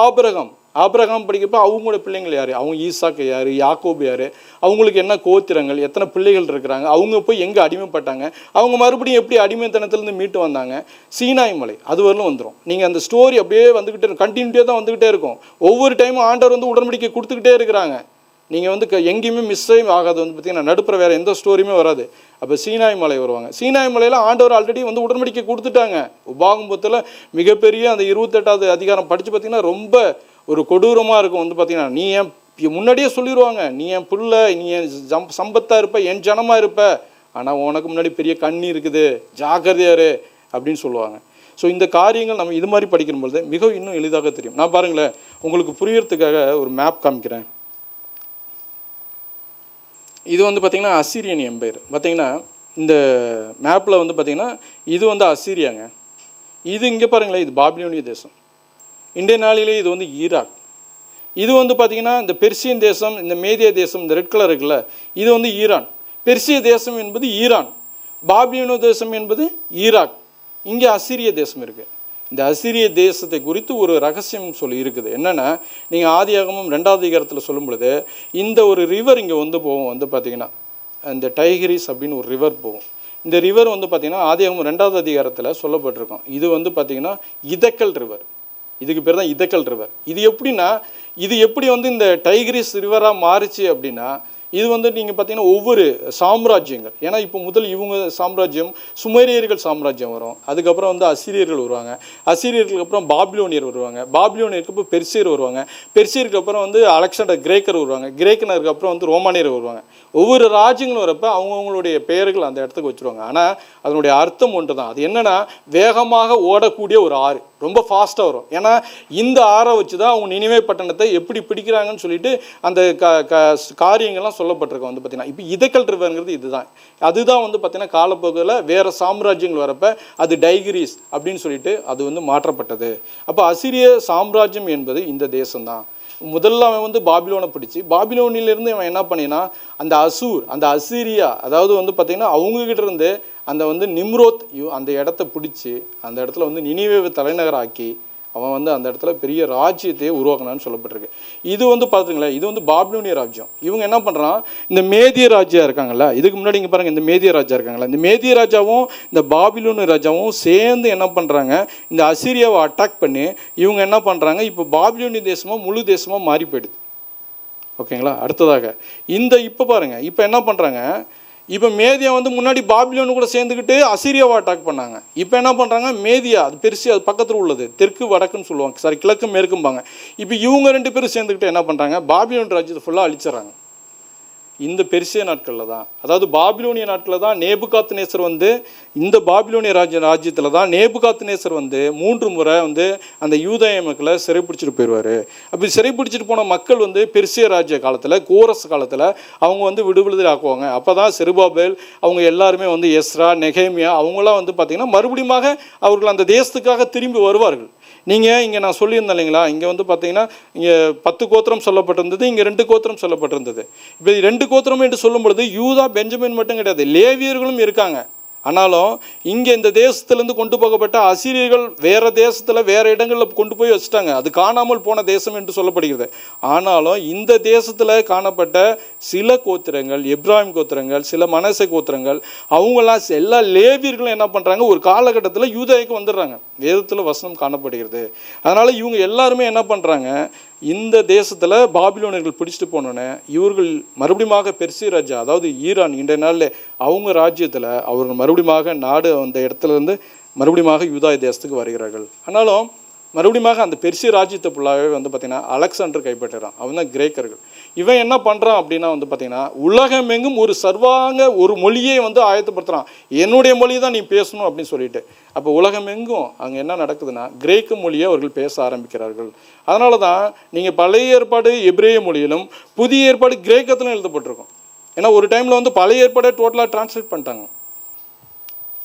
ஆபிரகாம் படிக்கிறப்ப அவங்களோட பிள்ளைங்கள் யார், அவங்க ஈசாக்கு யார், யாக்கோபு யார், அவங்களுக்கு என்ன கோத்திரங்கள், எத்தனை பிள்ளைகள் இருக்கிறாங்க, அவங்க போய் எங்கே அடிமைப்பட்டாங்க, அவங்க மறுபடியும் எப்படி அடிமைத்தனத்துலேருந்து மீட்டு வந்தாங்க, சீனாய் மலை அது வரலும் வந்துடும். நீங்கள் அந்த ஸ்டோரி அப்படியே வந்துக்கிட்டே இருக்கும், கண்டினியூட்டியாக தான் வந்துக்கிட்டே இருக்கும். ஒவ்வொரு டைமும் ஆண்டவர் வந்து உடன்படிக்கை கொடுத்துக்கிட்டே இருக்கிறாங்க. நீங்கள் வந்து எங்கேயுமே மிஸ்ஸே ஆகாது வந்து பார்த்தீங்கன்னா, நடுப்புற வேறு எந்த ஸ்டோரியுமே வராது. அப்போ சீனாய் மலை வருவாங்க. சீனாய் மலையில் ஆண்டவர் ஆல்ரெடி வந்து உடன்படிக்கை கொடுத்துட்டாங்க. உபாகமத்தில் மிகப்பெரிய அந்த 28வது அதிகாரம் படித்து பார்த்தீங்கன்னா ரொம்ப ஒரு கொடூரமாக இருக்கும். வந்து பார்த்தீங்கன்னா, நீ என் முன்னாடியே சொல்லிடுவாங்க, நீ என் புள்ள, நீ என் சம்பத்தாக இருப்ப, என் ஜனமாக இருப்ப, ஆனால் உனக்கு முன்னாடி பெரிய கண்ணி இருக்குது, ஜாக்கிரதையாரு அப்படின்னு சொல்லுவாங்க. ஸோ இந்த காரியங்கள் நம்ம இது மாதிரி படிக்கும்பொழுது மிகவும் இன்னும் எளிதாக தெரியும். நான் பாருங்களேன், உங்களுக்கு புரியறதுக்காக ஒரு மேப் காமிக்கிறேன். இது வந்து பார்த்திங்கன்னா அசீரியன் எம்பையர். பார்த்திங்கன்னா இந்த மேப்பில் வந்து பார்த்திங்கன்னா இது வந்து அசீரியாங்க. இது இங்கே பாருங்களேன், இது பாபிலோனிய தேசம். இன்றைய நாளிலே இது வந்து ஈராக். இது வந்து பார்த்திங்கன்னா இந்த பெர்சியன் தேசம், இந்த மேதிய தேசம், இந்த ரெட் கலர் இருக்குல்ல, இது வந்து ஈரான். பெர்சிய தேசம் என்பது ஈரான், பாபிலோனிய தேசம் என்பது ஈராக். இங்கே அசீரிய தேசம் இருக்குது. இந்த அசீரிய தேசத்தை குறித்து ஒரு ரகசியம் சொல்லி இருக்குது. என்னென்னா, நீங்கள் ஆதியாகமம் 2வது அதிகாரத்தில் சொல்லும் பொழுது இந்த ஒரு ரிவர் இங்கே வந்து போகும். வந்து பார்த்திங்கன்னா இந்த டைகிரிஸ் அப்படின்னு ஒரு ரிவர் போகும். இந்த ரிவர் வந்து பார்த்திங்கன்னா ஆதியாகமம் 2வது அதிகாரத்தில் சொல்லப்பட்டிருக்கும். இது வந்து பார்த்திங்கன்னா இதக்கல் ரிவர். இதுக்கு பேர் தான் இதக்கல் ரிவர். இது எப்படின்னா, இது எப்படி வந்து இந்த டைகிரிஸ் ரிவராக மாறிச்சு அப்படின்னா, இது வந்து நீங்கள் பார்த்தீங்கன்னா ஒவ்வொரு சாம்ராஜ்யங்கள், ஏன்னா இப்போ முதல் இவங்க சாம்ராஜ்யம் சுமேரியர்கள் சாம்ராஜ்யம் வரும், அதுக்கப்புறம் வந்து அசீரியர்கள் வருவாங்க, அசீரியர்களுக்கு அப்புறம் பாபிலோனியர் வருவாங்க, பாபிலோனியருக்கு அப்புறம் பெர்சியர் வருவாங்க, பெர்சியருக்கு அப்புறம் வந்து அலெக்சாண்டர் கிரேக்கர் வருவாங்க, கிரேக்கனருக்கு அப்புறம் வந்து ரோமானியர் வருவாங்க. ஒவ்வொரு ராஜ்யங்களும் வரப்போ அவங்கவுங்களுடைய பெயர்கள் அந்த இடத்துக்கு வச்சுருவாங்க. ஆனால் அதனுடைய அர்த்தம் ஒன்று தான். அது என்னென்னா, வேகமாக ஓடக்கூடிய ஒரு ஆறு, ரொம்ப ஃபாஸ்ட்டாக வரும். ஏன்னா இந்த ஆறை வச்சு தான் அவங்க நினிவே பட்டணத்தை எப்படி பிடிக்கிறாங்கன்னு சொல்லிட்டு அந்த காரியங்கள்லாம் சொல்லப்பட்டிருக்கோம். வந்து பார்த்தீங்கன்னா இப்போ இதக்கல் ரிவர்ங்கிறது இதுதான். அதுதான் வந்து பார்த்தீங்கன்னா காலப்போக்கில் வேறு சாம்ராஜ்யங்கள் வரப்போ அது டைகிரிஸ் அப்படின்னு சொல்லிட்டு அது வந்து மாற்றப்பட்டது. அப்போ அசிரிய சாம்ராஜ்யம் என்பது இந்த தேசம்தான். முதல்ல அவன் வந்து பாபிலோனை பிடிச்சி, பாபிலோனிலிருந்து அவன் என்ன பண்ணினா அந்த அசூர், அந்த அசீரியா, அதாவது வந்து பார்த்திங்கன்னா அவங்கக்கிட்ட இருந்து அந்த வந்து நிம்ரோத் அந்த இடத்த பிடிச்சி அந்த இடத்துல வந்து நினிவேவை தலைநகராக்கி அவன் வந்து அந்த இடத்துல பெரிய ராஜ்யத்தையே உருவாக்கினான்னு சொல்லப்பட்டிருக்கு. இது வந்து பார்த்துங்களேன், இது வந்து பாபிலோனிய ராஜ்யம். இவங்க என்ன பண்ணுறான், இந்த மேதிய ராஜா இருக்காங்கல்ல, இதுக்கு முன்னாடி இங்கே பாருங்கள், இந்த மேதிய ராஜா இருக்காங்களா, இந்த மேதிய ராஜாவும் இந்த பாபிலோனிய ராஜாவும் சேர்ந்து என்ன பண்ணுறாங்க, இந்த அசீரியாவை அட்டாக் பண்ணி இவங்க என்ன பண்ணுறாங்க, இப்போ பாபிலோனிய தேசமாக முழு தேசமாக மாறி போயிடுது. ஓகேங்களா. அடுத்ததாக இந்த இப்போ பாருங்கள், இப்போ என்ன பண்ணுறாங்க, இப்போ மேதியா வந்து முன்னாடி பாபிலோனு கூட சேர்ந்துக்கிட்டு அசீரியாவை அட்டாக் பண்ணாங்க. இப்போ என்ன பண்ணுறாங்க, மேதியா அது பெருசு, அது பக்கத்தில் உள்ளது, தெற்கு வடக்குன்னு சொல்லுவாங்க, சாரி கிழக்கு மேற்கும்பாங்க. இப்போ இவங்க 2 பேரும் சேர்ந்துக்கிட்டு என்ன பண்ணுறாங்க, பாபிலோன் ராஜ்யத்தை ஃபுல்லாக அழிச்சிடறாங்க. இந்த பெர்சிய நாட்களில் தான், அதாவது பாபிலோனிய நாட்களில் தான் நேபுகாத்நேசர் வந்து, இந்த பாபிலோனிய ராஜ்யத்தில் தான் நேபுகாத்நேசர் வந்து 3 முறை வந்து அந்த யூதேய மக்களை சிறைப்பிடிச்சிட்டு போயிடுவார். அப்படி சிறைப்பிடிச்சிட்டு போன மக்கள் வந்து பெர்சிய ராஜ்ய காலத்தில், கோரஸ் காலத்தில் அவங்க வந்து விடுதலை ஆக்குவாங்க. அப்போ தான் செருபாபேல் அவங்க எல்லாருமே வந்து எஸ்ரா, நெகேமியா அவங்களாம் வந்து பார்த்திங்கன்னா மறுபடியும் அவர்கள் அந்த தேசத்துக்காக திரும்பி வருவார்கள். நீங்கள் இங்கே நான் சொல்லியிருந்தேன் இல்லைங்களா, இங்கே வந்து பார்த்தீங்கன்னா இங்கே 10 கோத்திரம் சொல்லப்பட்டிருந்தது, இங்கே 2 கோத்திரம் சொல்லப்பட்டிருந்தது. இப்போ 2 கோத்திரம் என்று சொல்லும் பொழுது யூதா, பெஞ்சமின் மட்டும் கிடையாது, லேவியர்களும் இருக்காங்க. ஆனாலும் இங்கே இந்த தேசத்துலேருந்து கொண்டு போகப்பட்ட அசீரியர்கள் வேறு தேசத்தில் வேறு இடங்களில் கொண்டு போய் வச்சுட்டாங்க. அது காணாமல் போன தேசம் என்று சொல்லப்படுகிறது. ஆனாலும் இந்த தேசத்தில் காணப்பட்ட சில கோத்திரங்கள், எப்ராஹிம் கோத்திரங்கள், சில மனசே கோத்திரங்கள், அவங்களாம் எல்லா லேவியர்களும் என்ன பண்ணுறாங்க, ஒரு காலகட்டத்தில் யூதாய்க்கு வந்துடுறாங்க. வேதத்தில் வசனம் காணப்படுகிறது. அதனால் இவங்க எல்லாருமே என்ன பண்ணுறாங்க, இந்த தேசத்தில் பாபிலோனியர்கள் பிடிச்சிட்டு போனோன்னே இவர்கள் மறுபடியும் பெர்சிய ராஜா, அதாவது ஈரான், இன்றைய நாளில் அவங்க ராஜ்யத்தில் அவர்கள் மறுபடியும் நாடு அந்த இடத்துல இருந்து மறுபடியும் யூதாய தேசத்துக்கு வருகிறார்கள். ஆனாலும் மறுபடியும் அந்த பெர்சிய ராஜ்யத்தை ஃபுல்லாகவே வந்து பார்த்திங்கன்னா அலெக்சாண்டர் கைப்பற்றுறான். அவன் தான் கிரேக்கர்கள். இவன் என்ன பண்ணுறான் அப்படின்னா வந்து பார்த்திங்கன்னா உலகமெங்கும் ஒரு சர்வாங்க ஒரு மொழியை வந்து ஆயத்தப்படுத்துகிறான். என்னுடைய மொழி தான் நீ பேசணும் அப்படின்னு சொல்லிட்டு. அப்போ உலகமெங்கும் அங்கே என்ன நடக்குதுன்னா கிரேக்க மொழியை அவர்கள் பேச ஆரம்பிக்கிறார்கள். அதனால தான் நீங்கள் பழைய ஏற்பாடு எபிரேய மொழியிலும் புதிய ஏற்பாடு கிரேக்கத்திலும் எழுதப்பட்டிருக்கும். ஏன்னா ஒரு டைமில் வந்து பழைய ஏற்பாடை டோட்டலாக டிரான்ஸ்லேட் பண்ணிட்டாங்க.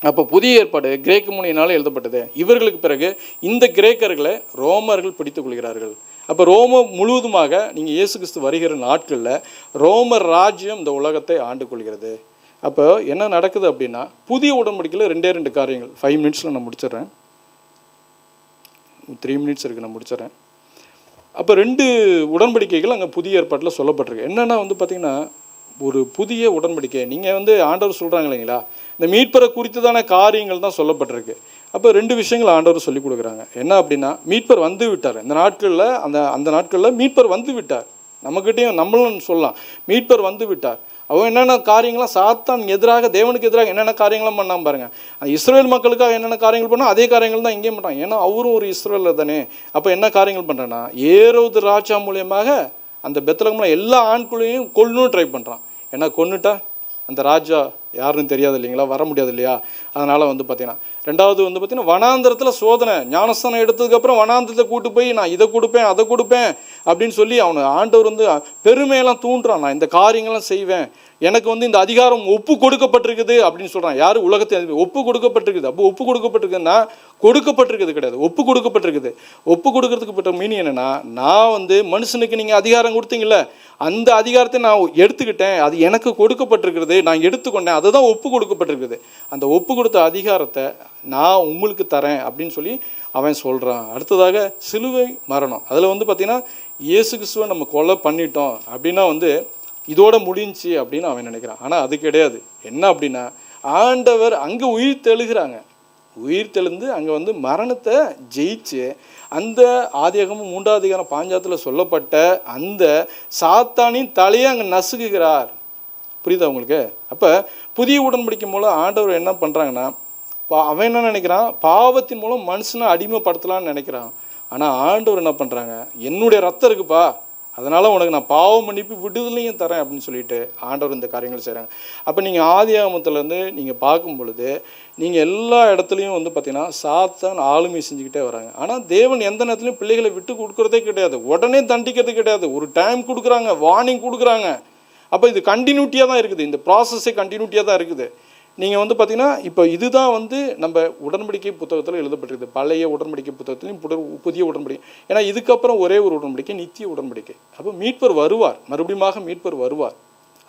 அப்போ புதிய ஏற்பாடு கிரேக்க மொழியினால் எழுதப்பட்டது. இவர்களுக்கு பிறகு இந்த கிரேக்கர்களை ரோமர்கள் பிடித்துக் கொள்கிறார்கள். அப்போ ரோம முழுவதுமாக நீங்கள் இயேசு கிறிஸ்து வருகிற நாட்களில் ரோமர் ராஜ்யம் இந்த உலகத்தை ஆண்டு கொள்கிறது. அப்போ என்ன நடக்குது அப்படின்னா புதிய உடன்படிக்கையில் 2 காரியங்கள் 5 மினிட்ஸில் நான் முடிச்சிடுறேன். 3 மினிட்ஸ் இருக்குது, நான் முடிச்சிடறேன். அப்போ 2 உடன்படிக்கைகள் அங்கே புதிய ஏற்பாட்டில் சொல்லப்பட்டிருக்கு. என்னென்னா வந்து பார்த்திங்கன்னா ஒரு புதிய உடன்படிக்கை நீங்கள் வந்து ஆண்டவர் சொல்கிறாங்க இல்லைங்களா, இந்த மீட்பரை குறித்ததான காரியங்கள் தான் சொல்லப்பட்டிருக்கு. அப்போ 2 விஷயங்கள் ஆண்டவர் சொல்லிக் கொடுக்குறாங்க. என்ன அப்படின்னா மீட்பர் வந்து விட்டார். இந்த நாட்களில் அந்த நாட்களில் மீட்பர் வந்து விட்டார். நம்மக்கிட்டையும் நம்மளும் சொல்லலாம், மீட்பர் வந்து விட்டார். அவன் என்னென்ன காரியங்களாம் சாத்தான் எதிராக, தேவனுக்கு எதிராக என்னென்ன காரியங்களாம் பண்ணாமல் பாருங்கள். இஸ்ரேல் மக்களுக்காக என்னென்ன காரியங்கள் பண்ணால் அதே காரியங்கள் தான் இங்கேயும் பண்ணுறான். ஏன்னா அவரும் ஒரு இஸ்ரேலில் தானே. அப்போ என்ன காரியங்கள் பண்ணுறேன்னா ஏரோது ராஜா மூலியமாக அந்த பெத்லகேமில் எல்லா ஆண்களையும் கொல்லணும் ட்ரை பண்ணுறான். ஏன்னா கொன்னுட்டா அந்த ராஜா யாருன்னு தெரியாது இல்லைங்களா, வர முடியாது இல்லையா. அதனால் வந்து பார்த்திங்கன்னா 2வது வந்து பார்த்திங்கன்னா வனாந்திரத்தில் சோதனை. ஞானஸ்தானம் எடுத்ததுக்கப்புறம் வனாந்திரத்தை கூட்டு போய் நான் இதை கொடுப்பேன் அதை கொடுப்பேன் அப்படின்னு சொல்லி அவனை ஆண்டவர் வந்து பெருமையெல்லாம் தூண்டுறான். நான் இந்த காரியங்கள்லாம் செய்வேன், எனக்கு வந்து இந்த அதிகாரம் ஒப்பு கொடுக்கப்பட்டிருக்குது அப்படின்னு சொல்கிறான். யார் உலகத்தை ஒப்பு கொடுக்கப்பட்டிருக்குது. அப்போ ஒப்பு கொடுக்கப்பட்டிருக்குன்னா கொடுக்கப்பட்டிருக்குது கிடையாது, ஒப்பு கொடுக்கப்பட்டிருக்குது. ஒப்பு கொடுக்கறதுக்கு பட்ட மீனிங் என்னென்னா, நான் வந்து மனுஷனுக்கு நீங்கள் அதிகாரம் கொடுத்தீங்கள, அந்த அதிகாரத்தை நான் எடுத்துக்கிட்டேன், அது எனக்கு கொடுக்கப்பட்டிருக்கிறது, நான் எடுத்துக்கொண்டேன், அதுதான் ஒப்பு கொடுக்கப்பட்டிருக்குது. அந்த ஒப்பு கொடுத்த அதிகாரத்தை நான் உங்களுக்கு தரேன் அப்படின்னு சொல்லி அவன் சொல்கிறான். அடுத்ததாக சிலுவை மரணம். அதில் வந்து பார்த்திங்கன்னா இயேசு கிறிஸ்துவை நம்ம கொலை பண்ணிட்டோம் அப்படின்னா வந்து இதோட முடிஞ்சு அப்படின்னு அவன் நினைக்கிறான். ஆனால் அது கிடையாது. என்ன அப்படின்னா ஆண்டவர் அங்கே உயிர் தெழுகிறாங்க. உயிர் தெழுந்து அங்கே வந்து மரணத்தை ஜெயிச்சு அந்த ஆதியாகமம் 3வது அதிகாரம் 5 சொல்லப்பட்ட அந்த சாத்தானின் தலையை அங்கே நசுக்குகிறார். புரியுதா உங்களுக்கு? அப்போ புதிய உடன்படிக்கை மூலம் ஆண்டவர் என்ன பண்ணுறாங்கன்னா, அவன் என்ன நினைக்கிறான், பாவத்தின் மூலம் மனுஷனை அடிமைப்படுத்தலான்னு நினைக்கிறான். ஆனால் ஆண்டவர் என்ன பண்ணுறாங்க, என்னுடைய ரத்தம் இருக்குப்பா, அதனால் உனக்கு நான் பாவம் மன்னிப்பு விடுதலையும் தரேன் அப்படின்னு சொல்லிட்டு ஆண்டவர் இந்த காரியங்கள் செய்கிறாங்க. அப்போ நீங்கள் ஆதியாகமத்திலேருந்து நீங்கள் பார்க்கும் பொழுது நீங்கள் எல்லா இடத்துலையும் வந்து பார்த்தீங்கன்னா சாத்தான் ஆளுமை செஞ்சுக்கிட்டே வராங்க. ஆனால் தேவன் எந்த நேரத்துலையும் பிள்ளைகளை விட்டு கொடுக்குறதே கிடையாது, உடனே தண்டிக்கிறது கிடையாது, ஒரு டைம் கொடுக்குறாங்க, வார்னிங் கொடுக்குறாங்க. அப்போ இது கண்டினியூட்டியாக தான் இருக்குது, இந்த ப்ராசஸே கண்டினியூட்டியாக தான் இருக்குது. நீங்கள் வந்து பார்த்தீங்கன்னா இப்போ இதுதான் வந்து நம்ம உடன்படிக்கை புத்தகத்தில் எழுதப்பட்டிருக்குது. பழைய உடன்படிக்கை புத்தகத்திலையும் புதிய உடன்படிக்கை. ஏன்னா இதுக்கப்புறம் ஒரே ஒரு உடன்படிக்கை, நித்திய உடன்படிக்கை. அப்போ மீட்பர் வருவார், மறுபடியும் மீட்பர் வருவார்.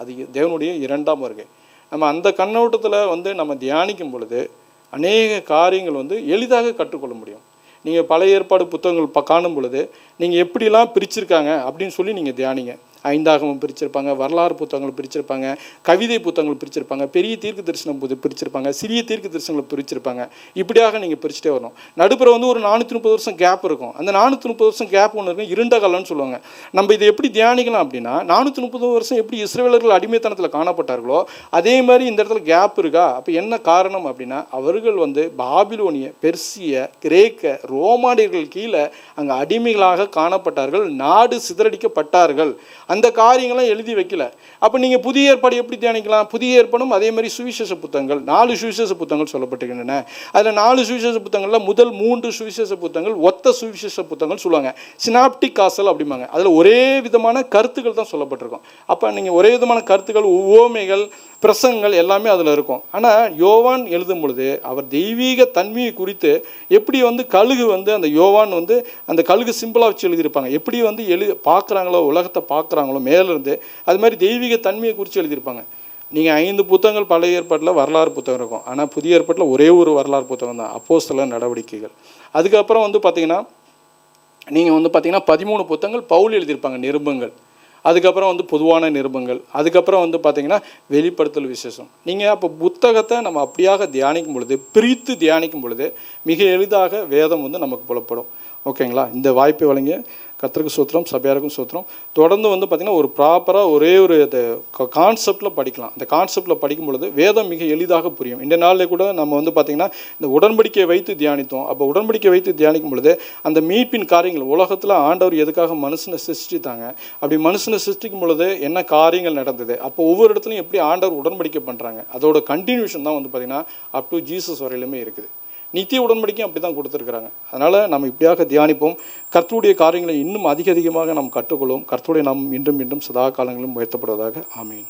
அது தேவனுடைய 2ஆம் வருகை. நம்ம அந்த கண்ணோட்டத்தில் வந்து நம்ம தியானிக்கும் பொழுது அநேக காரியங்கள் வந்து எளிதாக கற்றுக்கொள்ள முடியும். நீங்கள் பழைய ஏற்பாடு புத்தகங்கள் காணும் பொழுது நீங்கள் எப்படிலாம் பிரிச்சிருக்காங்க அப்படின்னு சொல்லி நீங்கள் தியானிங்க. 5ஆகமம் பிரிச்சிருப்பாங்க, வரலாறு புத்தகங்கள் பிரிச்சிருப்பாங்க, கவிதை புத்தகங்கள் பிரிச்சிருப்பாங்க, பெரிய தீர்க்க தரிசனம் பிரிச்சிருப்பாங்க, சிறிய தீர்க்க தரிசனங்களை பிரிச்சிருப்பாங்க. இப்படியாக நீங்கள் பிரிச்சுட்டே வரணும். நடுப்புற வந்து ஒரு 430 வருஷம் கேப் இருக்கும். அந்த 430 வருஷம் கேப் ஒன்று இருக்கும், இருண்ட காலம்னு சொல்லுவாங்க. நம்ம இதை எப்படி தியானிக்கலாம் அப்படின்னா, 430 வருஷம் எப்படி இஸ்ரவேலர்கள் அடிமைத்தனத்தில் காணப்பட்டார்களோ அதே மாதிரி இந்த இடத்துல கேப் இருக்கா? அப்போ என்ன காரணம் அப்படின்னா, அவர்கள் வந்து பாபிலோனிய, பெர்சிய, கிரேக்க, ரோமானியர்கள் கீழே அங்கே அடிமைகளாக காணப்பட்டார்கள், நாடு சிதறடிக்கப்பட்டார்கள். அந்த காரியங்கள்லாம் எழுதி வைக்கல. அப்போ நீங்கள் புதிய ஏற்பாடு எப்படி தியானிக்கலாம்? புதிய ஏற்பாடும் அதே மாதிரி சுவிசேஷ புத்தகங்கள், 4 சுவிசேஷ புத்தகங்கள் சொல்லப்பட்டிருக்கின்றன. அதில் 4 சுவிசேஷ புத்தகங்களில் முதல் 3 சுவிசேஷ புத்தகங்கள் ஒத்த சுவிசேஷ புத்தகங்கள் சொல்லுவாங்க, சினாப்டிக் காசல் அப்படிம்பாங்க. அதில் ஒரே விதமான கருத்துக்கள் தான் சொல்லப்பட்டிருக்கும். அப்போ நீங்கள் ஒரே விதமான கருத்துக்கள், உவமைகள், பிரசங்கங்கள் எல்லாமே அதில் இருக்கும். ஆனால் யோவான் எழுதும் பொழுது அவர் தெய்வீக தன்மையை குறித்து எப்படி வந்து கழுகு வந்து அந்த யோவான் வந்து அந்த கழுகு சிம்பிளாக வச்சு எழுதியிருப்பாங்க, எப்படி வந்து பார்க்குறாங்களோ, உலகத்தை பார்க்குறாங்களோ மேலேருந்து, அது மாதிரி தெய்வீக தன்மையை குறித்து எழுதியிருப்பாங்க. நீங்கள் 5 புத்தகங்கள் பழைய ஏற்பாட்டில் வரலாறு புத்தகம் இருக்கும். ஆனால் புதிய ஏற்பாட்டில் ஒரே ஒரு வரலாறு புத்தகம் தான், அப்போஸ்தலர் நடவடிக்கைகள். அதுக்கப்புறம் வந்து பார்த்திங்கன்னா நீங்கள் வந்து பார்த்திங்கன்னா 13 புத்தகங்கள் பவுல் எழுதியிருப்பாங்க, நிருபங்கள். அதுக்கப்புறம் வந்து பொதுவான நிருபங்கள். அதுக்கப்புறம் வந்து பார்த்திங்கன்னா வெளிப்படுத்தல் விசேஷம். நீங்கள் அப்போ புத்தகத்தை நம்ம அப்படியாக தியானிக்கும் பொழுது, பிரித்து தியானிக்கும் பொழுது மிக எளிதாக வேதம் வந்து நமக்கு புலப்படும். ஓகேங்களா? இந்த வாய்ப்பை வழங்கிய கர்த்தருக்கு ஸ்தோத்திரம், சபையாருக்கும் ஸ்தோத்திரம். தொடர்ந்து வந்து பார்த்திங்கன்னா ஒரு ப்ராப்பராக ஒரே ஒரு கான்செப்டில் படிக்கலாம். அந்த கான்செப்டில் படிக்கும் பொழுது வேதம் மிக எளிதாக புரியும். இந்த நாளில் கூட நம்ம வந்து பார்த்திங்கன்னா இந்த உடன்படிக்கையை வைத்து தியானித்தோம். அப்போ உடன்படிக்கை வைத்து தியானிக்கும் பொழுது அந்த மீட்பின் காரியங்கள், உலகத்தில் ஆண்டவர் எதுக்காக மனுஷனை சிருஷ்டித்தாங்க, அப்படி மனுஷனை சிருஷ்டிக்கும் பொழுது என்ன காரியங்கள் நடந்தது, அப்போ ஒவ்வொரு இடத்துலையும் எப்படி ஆண்டவர் உடன்படிக்கை பண்ணுறாங்க, அதோட கண்டினியூஷன் தான் வந்து பார்த்திங்கன்னா அப் டு ஜீசஸ் வரையிலுமே இருக்குது. நித்திய உடன்படிக்கையும் அப்படி தான் கொடுத்துருக்குறாங்க. அதனால் நம்ம இப்படியாக தியானிப்போம். கர்த்தருடைய காரியங்களை இன்னும் அதிகமாக நாம் கற்றுக்கொள்வோம். கர்த்தருடைய நாம் இன்றும் சதா காலங்களிலும் உயர்த்தப்படுவதாக. ஆமீன்.